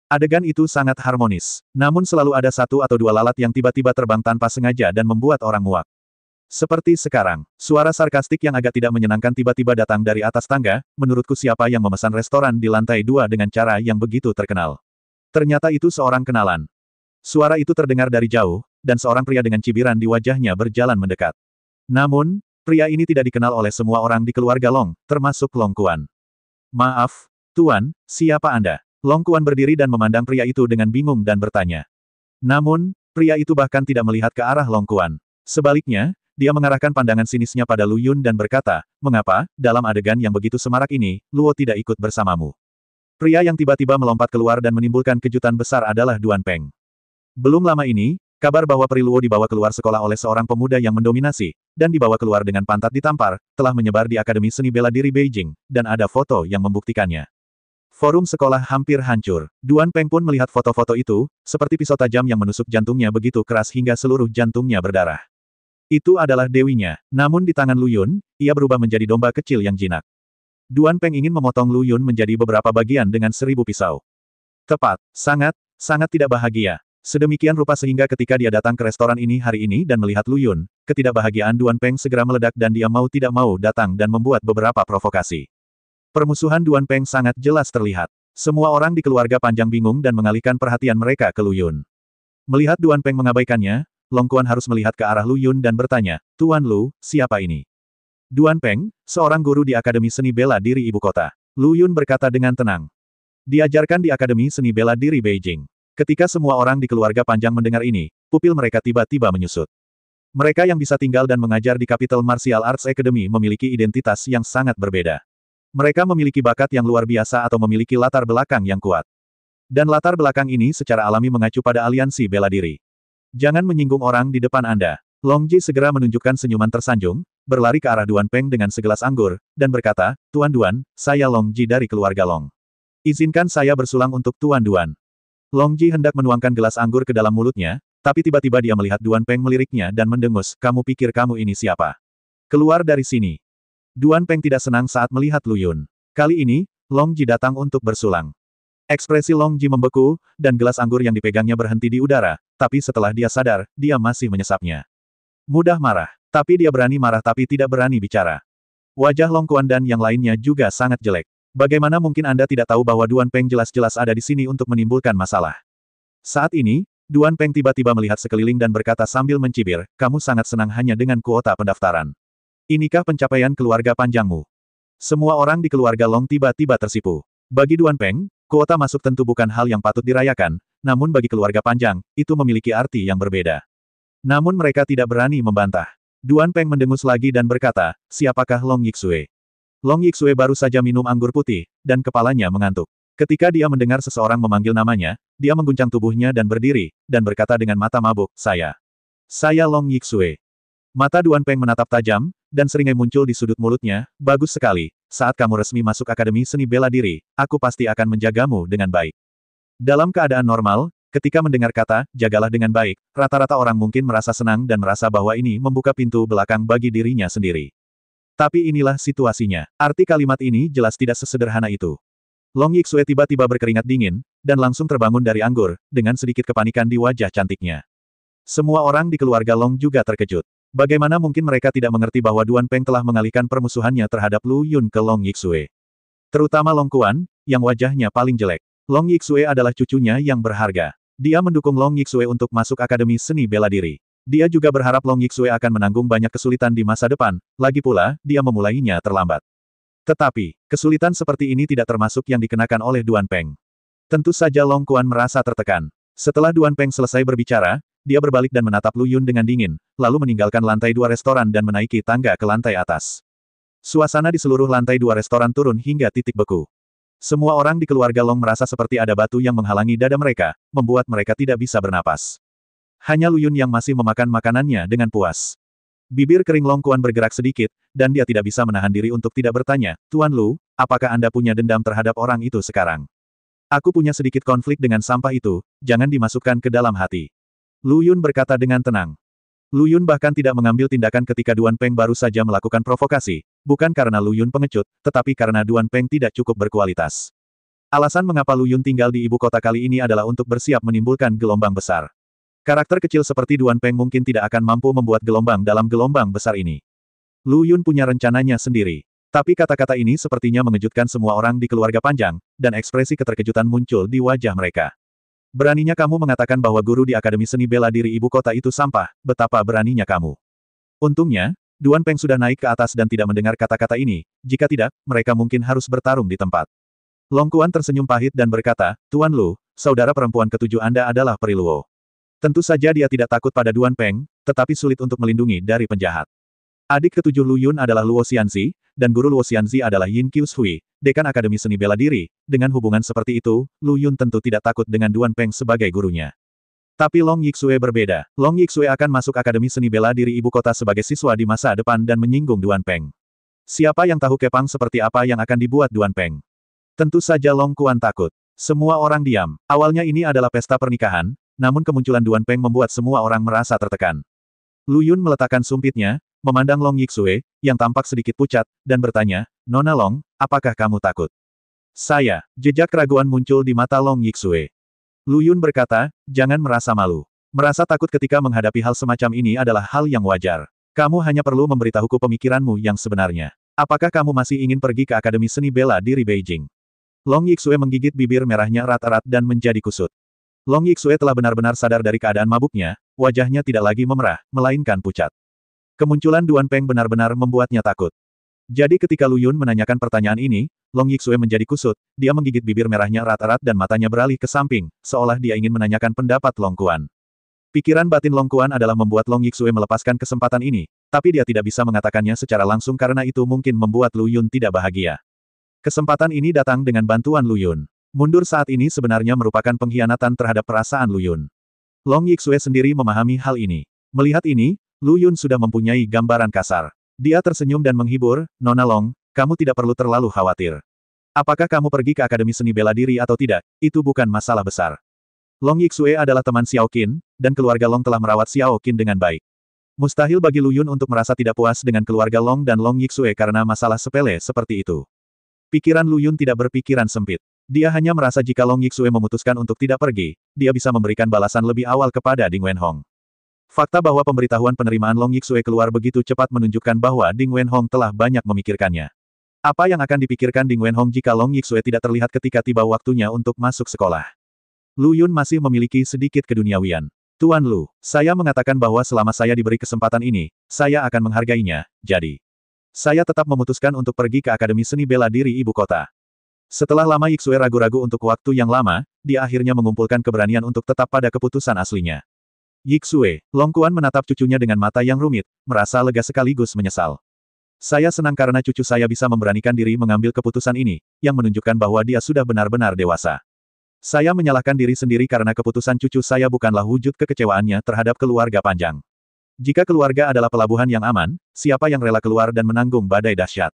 Adegan itu sangat harmonis. Namun selalu ada 1 atau 2 lalat yang tiba-tiba terbang tanpa sengaja dan membuat orang muak. Seperti sekarang, suara sarkastik yang agak tidak menyenangkan tiba-tiba datang dari atas tangga, menurutku siapa yang memesan restoran di lantai 2 dengan cara yang begitu terkenal. Ternyata itu seorang kenalan. Suara itu terdengar dari jauh, dan seorang pria dengan cibiran di wajahnya berjalan mendekat. Namun, pria ini tidak dikenal oleh semua orang di keluarga Long, termasuk Long Quan. Maaf, Tuan, siapa Anda? Long Quan berdiri dan memandang pria itu dengan bingung dan bertanya. Namun, pria itu bahkan tidak melihat ke arah Long Quan. Sebaliknya, dia mengarahkan pandangan sinisnya pada Lu Yun dan berkata, mengapa, dalam adegan yang begitu semarak ini, Luo tidak ikut bersamamu? Pria yang tiba-tiba melompat keluar dan menimbulkan kejutan besar adalah Duan Peng. Belum lama ini, kabar bahwa Pri Luo dibawa keluar sekolah oleh seorang pemuda yang mendominasi, dan dibawa keluar dengan pantat ditampar, telah menyebar di Akademi Seni Bela Diri Beijing, dan ada foto yang membuktikannya. Forum sekolah hampir hancur. Duan Peng pun melihat foto-foto itu, seperti pisau tajam yang menusuk jantungnya begitu keras hingga seluruh jantungnya berdarah. Itu adalah dewinya. Namun di tangan Lu Yun, ia berubah menjadi domba kecil yang jinak. Duan Peng ingin memotong Lu Yun menjadi beberapa bagian dengan 1000 pisau. Tepat. Sangat tidak bahagia. Sedemikian rupa sehingga ketika dia datang ke restoran ini hari ini dan melihat Lu Yun, ketidakbahagiaan Duan Peng segera meledak dan dia mau tidak mau datang dan membuat beberapa provokasi. Permusuhan Duan Peng sangat jelas terlihat. Semua orang di keluarga Panjang bingung dan mengalihkan perhatian mereka ke Lu Yun. Melihat Duan Peng mengabaikannya, Long Quan harus melihat ke arah Lu Yun dan bertanya, Tuan Lu, siapa ini? Duan Peng, seorang guru di Akademi Seni Bela Diri Ibu Kota. Lu Yun berkata dengan tenang. Diajarkan di Akademi Seni Bela Diri Beijing. Ketika semua orang di keluarga Panjang mendengar ini, pupil mereka tiba-tiba menyusut. Mereka yang bisa tinggal dan mengajar di Capital Martial Arts Academy memiliki identitas yang sangat berbeda. Mereka memiliki bakat yang luar biasa atau memiliki latar belakang yang kuat. Dan latar belakang ini secara alami mengacu pada aliansi bela diri. Jangan menyinggung orang di depan Anda. Long Ji segera menunjukkan senyuman tersanjung, berlari ke arah Duan Peng dengan segelas anggur, dan berkata, Tuan Duan, saya Long Ji dari keluarga Long. Izinkan saya bersulang untuk Tuan Duan. Long Ji hendak menuangkan gelas anggur ke dalam mulutnya, tapi tiba-tiba dia melihat Duan Peng meliriknya dan mendengus, kamu pikir kamu ini siapa? Keluar dari sini. Duan Peng tidak senang saat melihat Lu Yun. Kali ini, Long Ji datang untuk bersulang. Ekspresi Long Ji membeku, dan gelas anggur yang dipegangnya berhenti di udara, tapi setelah dia sadar, dia masih menyesapnya. Mudah marah. Tapi dia berani marah tapi tidak berani bicara. Wajah Long Quan dan yang lainnya juga sangat jelek. Bagaimana mungkin Anda tidak tahu bahwa Duan Peng jelas-jelas ada di sini untuk menimbulkan masalah? Saat ini, Duan Peng tiba-tiba melihat sekeliling dan berkata sambil mencibir, kamu sangat senang hanya dengan kuota pendaftaran. Inikah pencapaian keluarga panjangmu? Semua orang di keluarga Long tiba-tiba tersipu. Bagi Duan Peng, kuota masuk tentu bukan hal yang patut dirayakan, namun bagi keluarga panjang, itu memiliki arti yang berbeda. Namun mereka tidak berani membantah. Duan Peng mendengus lagi dan berkata, siapakah Long Yixue? Long Yixue baru saja minum anggur putih, dan kepalanya mengantuk. Ketika dia mendengar seseorang memanggil namanya, dia mengguncang tubuhnya dan berdiri, dan berkata dengan mata mabuk, saya. Saya Long Yixue. Mata Duan Peng menatap tajam, dan seringai muncul di sudut mulutnya, bagus sekali, saat kamu resmi masuk Akademi Seni Bela Diri, aku pasti akan menjagamu dengan baik. Dalam keadaan normal, ketika mendengar kata, jagalah dengan baik, rata-rata orang mungkin merasa senang dan merasa bahwa ini membuka pintu belakang bagi dirinya sendiri. Tapi inilah situasinya. Arti kalimat ini jelas tidak sesederhana itu. Long Yixue tiba-tiba berkeringat dingin, dan langsung terbangun dari anggur, dengan sedikit kepanikan di wajah cantiknya. Semua orang di keluarga Long juga terkejut. Bagaimana mungkin mereka tidak mengerti bahwa Duan Peng telah mengalihkan permusuhannya terhadap Lu Yun ke Long Yixue. Terutama Long Quan, yang wajahnya paling jelek. Long Yixue adalah cucunya yang berharga. Dia mendukung Long Yixue untuk masuk Akademi Seni Bela Diri. Dia juga berharap Long Yixue akan menanggung banyak kesulitan di masa depan, lagi pula, dia memulainya terlambat. Tetapi, kesulitan seperti ini tidak termasuk yang dikenakan oleh Duan Peng. Tentu saja Long Quan merasa tertekan. Setelah Duan Peng selesai berbicara, dia berbalik dan menatap Lu Yun dengan dingin, lalu meninggalkan lantai 2 restoran dan menaiki tangga ke lantai atas. Suasana di seluruh lantai 2 restoran turun hingga titik beku. Semua orang di keluarga Long merasa seperti ada batu yang menghalangi dada mereka, membuat mereka tidak bisa bernapas. Hanya Lu Yun yang masih memakan makanannya dengan puas. Bibir kering Long Quan bergerak sedikit, dan dia tidak bisa menahan diri untuk tidak bertanya, Tuan Lu, apakah Anda punya dendam terhadap orang itu sekarang? Aku punya sedikit konflik dengan sampah itu, jangan dimasukkan ke dalam hati. Lu Yun berkata dengan tenang. Lu Yun bahkan tidak mengambil tindakan ketika Duan Peng baru saja melakukan provokasi, bukan karena Lu Yun pengecut, tetapi karena Duan Peng tidak cukup berkualitas. Alasan mengapa Lu Yun tinggal di ibu kota kali ini adalah untuk bersiap menimbulkan gelombang besar. Karakter kecil seperti Duan Peng mungkin tidak akan mampu membuat gelombang dalam gelombang besar ini. Lu Yun punya rencananya sendiri. Tapi kata-kata ini sepertinya mengejutkan semua orang di keluarga panjang, dan ekspresi keterkejutan muncul di wajah mereka. Beraninya kamu mengatakan bahwa guru di Akademi Seni Bela Diri ibu kota itu sampah, betapa beraninya kamu. Untungnya, Duan Peng sudah naik ke atas dan tidak mendengar kata-kata ini, jika tidak, mereka mungkin harus bertarung di tempat. Long Quan tersenyum pahit dan berkata, Tuan Lu, saudara perempuan ketujuh Anda adalah Peri Luo. Tentu saja dia tidak takut pada Duan Peng, tetapi sulit untuk melindungi dari penjahat. Adik ketujuh Lu Yun adalah Luo Xianzi, dan guru Luo Xianzi adalah Yin Qiushui, dekan Akademi Seni Bela Diri. Dengan hubungan seperti itu, Lu Yun tentu tidak takut dengan Duan Peng sebagai gurunya. Tapi Long Yixue berbeda. Long Yixue akan masuk Akademi Seni Bela Diri ibu kota sebagai siswa di masa depan dan menyinggung Duan Peng. Siapa yang tahu kepang seperti apa yang akan dibuat Duan Peng? Tentu saja Long Quan takut. Semua orang diam. Awalnya ini adalah pesta pernikahan, namun kemunculan Duan Peng membuat semua orang merasa tertekan. Lu Yun meletakkan sumpitnya, memandang Long Yixue, yang tampak sedikit pucat, dan bertanya, Nona Long, apakah kamu takut? Saya. Jejak keraguan muncul di mata Long Yixue. Lu Yun berkata, jangan merasa malu. Merasa takut ketika menghadapi hal semacam ini adalah hal yang wajar. Kamu hanya perlu memberitahuku pemikiranmu yang sebenarnya. Apakah kamu masih ingin pergi ke Akademi Seni Bela Diri Beijing? Long Yixue menggigit bibir merahnya erat-erat dan menjadi kusut. Long Yixue telah benar-benar sadar dari keadaan mabuknya, wajahnya tidak lagi memerah, melainkan pucat. Kemunculan Duan Peng benar-benar membuatnya takut. Jadi ketika Lu Yun menanyakan pertanyaan ini, Long Yixue menjadi kusut, dia menggigit bibir merahnya erat-erat dan matanya beralih ke samping, seolah dia ingin menanyakan pendapat Long Quan. Pikiran batin Long Quan adalah membuat Long Yixue melepaskan kesempatan ini, tapi dia tidak bisa mengatakannya secara langsung karena itu mungkin membuat Lu Yun tidak bahagia. Kesempatan ini datang dengan bantuan Lu Yun. Mundur saat ini sebenarnya merupakan pengkhianatan terhadap perasaan Lu Yun. Long Yixue sendiri memahami hal ini. Melihat ini, Lu Yun sudah mempunyai gambaran kasar. Dia tersenyum dan menghibur, Nona Long, kamu tidak perlu terlalu khawatir. Apakah kamu pergi ke Akademi Seni Bela Diri atau tidak, itu bukan masalah besar. Long Yixue adalah teman Xiao Qin, dan keluarga Long telah merawat Xiao Qin dengan baik. Mustahil bagi Lu Yun untuk merasa tidak puas dengan keluarga Long dan Long Yixue karena masalah sepele seperti itu. Pikiran Lu Yun tidak berpikiran sempit. Dia hanya merasa jika Long Yixue memutuskan untuk tidak pergi, dia bisa memberikan balasan lebih awal kepada Ding Wenhong. Fakta bahwa pemberitahuan penerimaan Long Yixue keluar begitu cepat menunjukkan bahwa Ding Wenhong telah banyak memikirkannya. Apa yang akan dipikirkan Ding Wenhong jika Long Yixue tidak terlihat ketika tiba waktunya untuk masuk sekolah? Lu Yun masih memiliki sedikit keduniawian. Tuan Lu, saya mengatakan bahwa selama saya diberi kesempatan ini, saya akan menghargainya, jadi saya tetap memutuskan untuk pergi ke Akademi Seni Bela Diri ibu kota. Setelah lama Yixue ragu-ragu untuk waktu yang lama, dia akhirnya mengumpulkan keberanian untuk tetap pada keputusan aslinya. Yixue, Long Quan menatap cucunya dengan mata yang rumit, merasa lega sekaligus menyesal. Saya senang karena cucu saya bisa memberanikan diri mengambil keputusan ini, yang menunjukkan bahwa dia sudah benar-benar dewasa. Saya menyalahkan diri sendiri karena keputusan cucu saya bukanlah wujud kekecewaannya terhadap keluarga panjang. Jika keluarga adalah pelabuhan yang aman, siapa yang rela keluar dan menanggung badai dahsyat?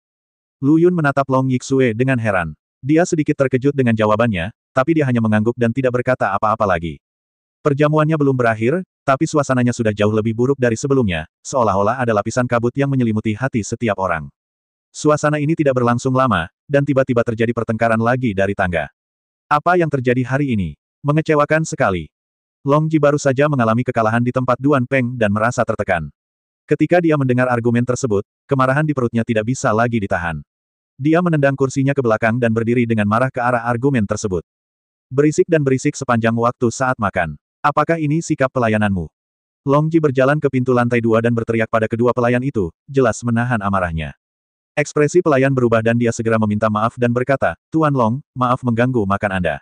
Lu Yun menatap Long Yixue dengan heran. Dia sedikit terkejut dengan jawabannya, tapi dia hanya mengangguk dan tidak berkata apa-apa lagi. Perjamuannya belum berakhir, tapi suasananya sudah jauh lebih buruk dari sebelumnya, seolah-olah ada lapisan kabut yang menyelimuti hati setiap orang. Suasana ini tidak berlangsung lama, dan tiba-tiba terjadi pertengkaran lagi dari tangga. Apa yang terjadi hari ini? Mengecewakan sekali. Long Ji baru saja mengalami kekalahan di tempat Duan Peng dan merasa tertekan. Ketika dia mendengar argumen tersebut, kemarahan di perutnya tidak bisa lagi ditahan. Dia menendang kursinya ke belakang dan berdiri dengan marah ke arah argumen tersebut. Berisik dan berisik sepanjang waktu saat makan. Apakah ini sikap pelayananmu? Long Ji berjalan ke pintu lantai 2 dan berteriak pada kedua pelayan itu, jelas menahan amarahnya. Ekspresi pelayan berubah dan dia segera meminta maaf dan berkata, Tuan Long, maaf mengganggu makan Anda.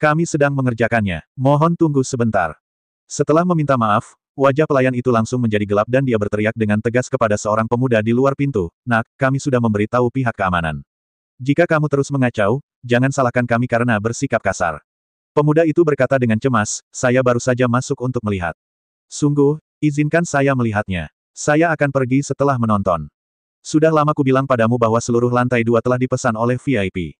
Kami sedang mengerjakannya, mohon tunggu sebentar. Setelah meminta maaf, wajah pelayan itu langsung menjadi gelap dan dia berteriak dengan tegas kepada seorang pemuda di luar pintu, Nak, kami sudah memberitahu pihak keamanan. Jika kamu terus mengacau, jangan salahkan kami karena bersikap kasar. Pemuda itu berkata dengan cemas, saya baru saja masuk untuk melihat. Sungguh, izinkan saya melihatnya. Saya akan pergi setelah menonton. Sudah lama ku bilang padamu bahwa seluruh lantai 2 telah dipesan oleh VIP.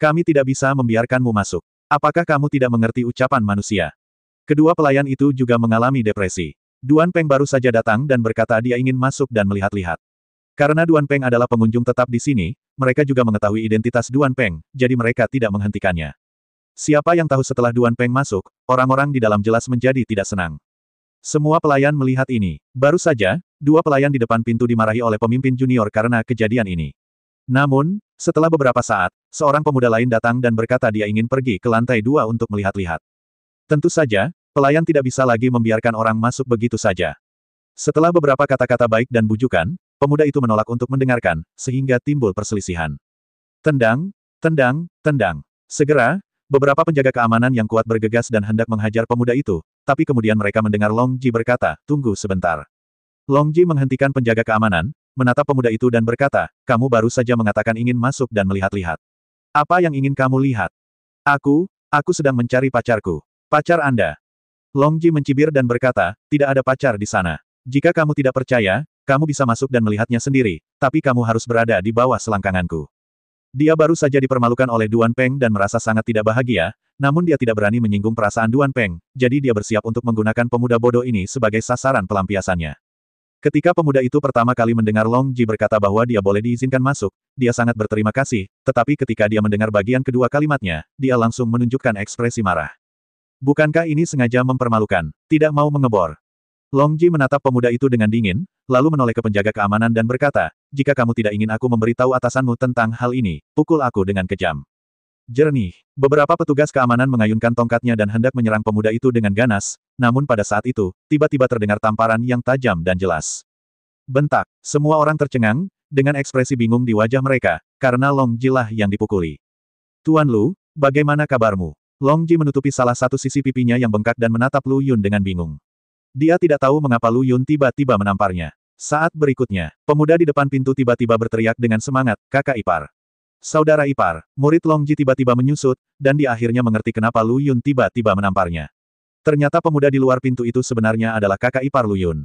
Kami tidak bisa membiarkanmu masuk. Apakah kamu tidak mengerti ucapan manusia? Kedua pelayan itu juga mengalami depresi. Duan Peng baru saja datang dan berkata dia ingin masuk dan melihat-lihat. Karena Duan Peng adalah pengunjung tetap di sini, mereka juga mengetahui identitas Duan Peng, jadi mereka tidak menghentikannya. Siapa yang tahu setelah Duan Peng masuk, orang-orang di dalam jelas menjadi tidak senang. Semua pelayan melihat ini. Baru saja, dua pelayan di depan pintu dimarahi oleh pemimpin junior karena kejadian ini. Namun, setelah beberapa saat, seorang pemuda lain datang dan berkata dia ingin pergi ke lantai 2 untuk melihat-lihat. Tentu saja, pelayan tidak bisa lagi membiarkan orang masuk begitu saja. Setelah beberapa kata-kata baik dan bujukan, pemuda itu menolak untuk mendengarkan, sehingga timbul perselisihan. Tendang, tendang, tendang. Segera, beberapa penjaga keamanan yang kuat bergegas dan hendak menghajar pemuda itu, tapi kemudian mereka mendengar Long Ji berkata, tunggu sebentar. Long Ji menghentikan penjaga keamanan, menatap pemuda itu dan berkata, kamu baru saja mengatakan ingin masuk dan melihat-lihat. Apa yang ingin kamu lihat? Aku sedang mencari pacarku. Pacar Anda. Long Ji mencibir dan berkata, tidak ada pacar di sana. Jika kamu tidak percaya, kamu bisa masuk dan melihatnya sendiri, tapi kamu harus berada di bawah selangkanganku. Dia baru saja dipermalukan oleh Duan Peng dan merasa sangat tidak bahagia, namun dia tidak berani menyinggung perasaan Duan Peng, jadi dia bersiap untuk menggunakan pemuda bodoh ini sebagai sasaran pelampiasannya. Ketika pemuda itu pertama kali mendengar Long Ji berkata bahwa dia boleh diizinkan masuk, dia sangat berterima kasih, tetapi ketika dia mendengar bagian kedua kalimatnya, dia langsung menunjukkan ekspresi marah. Bukankah ini sengaja mempermalukan? Tidak mau mengebor. Long Ji menatap pemuda itu dengan dingin, lalu menoleh ke penjaga keamanan dan berkata, jika kamu tidak ingin aku memberitahu atasanmu tentang hal ini, pukul aku dengan kejam. Jernih. Beberapa petugas keamanan mengayunkan tongkatnya dan hendak menyerang pemuda itu dengan ganas, namun pada saat itu, tiba-tiba terdengar tamparan yang tajam dan jelas. Bentak. Semua orang tercengang, dengan ekspresi bingung di wajah mereka, karena Long Ji lah yang dipukuli. Tuan Lu, bagaimana kabarmu? Long Ji menutupi salah satu sisi pipinya yang bengkak dan menatap Lu Yun dengan bingung. Dia tidak tahu mengapa Lu Yun tiba-tiba menamparnya. Saat berikutnya, pemuda di depan pintu tiba-tiba berteriak dengan semangat, kakak ipar. Saudara ipar, murid Long Ji tiba-tiba menyusut, dan dia akhirnya mengerti kenapa Lu Yun tiba-tiba menamparnya. Ternyata pemuda di luar pintu itu sebenarnya adalah kakak ipar Lu Yun.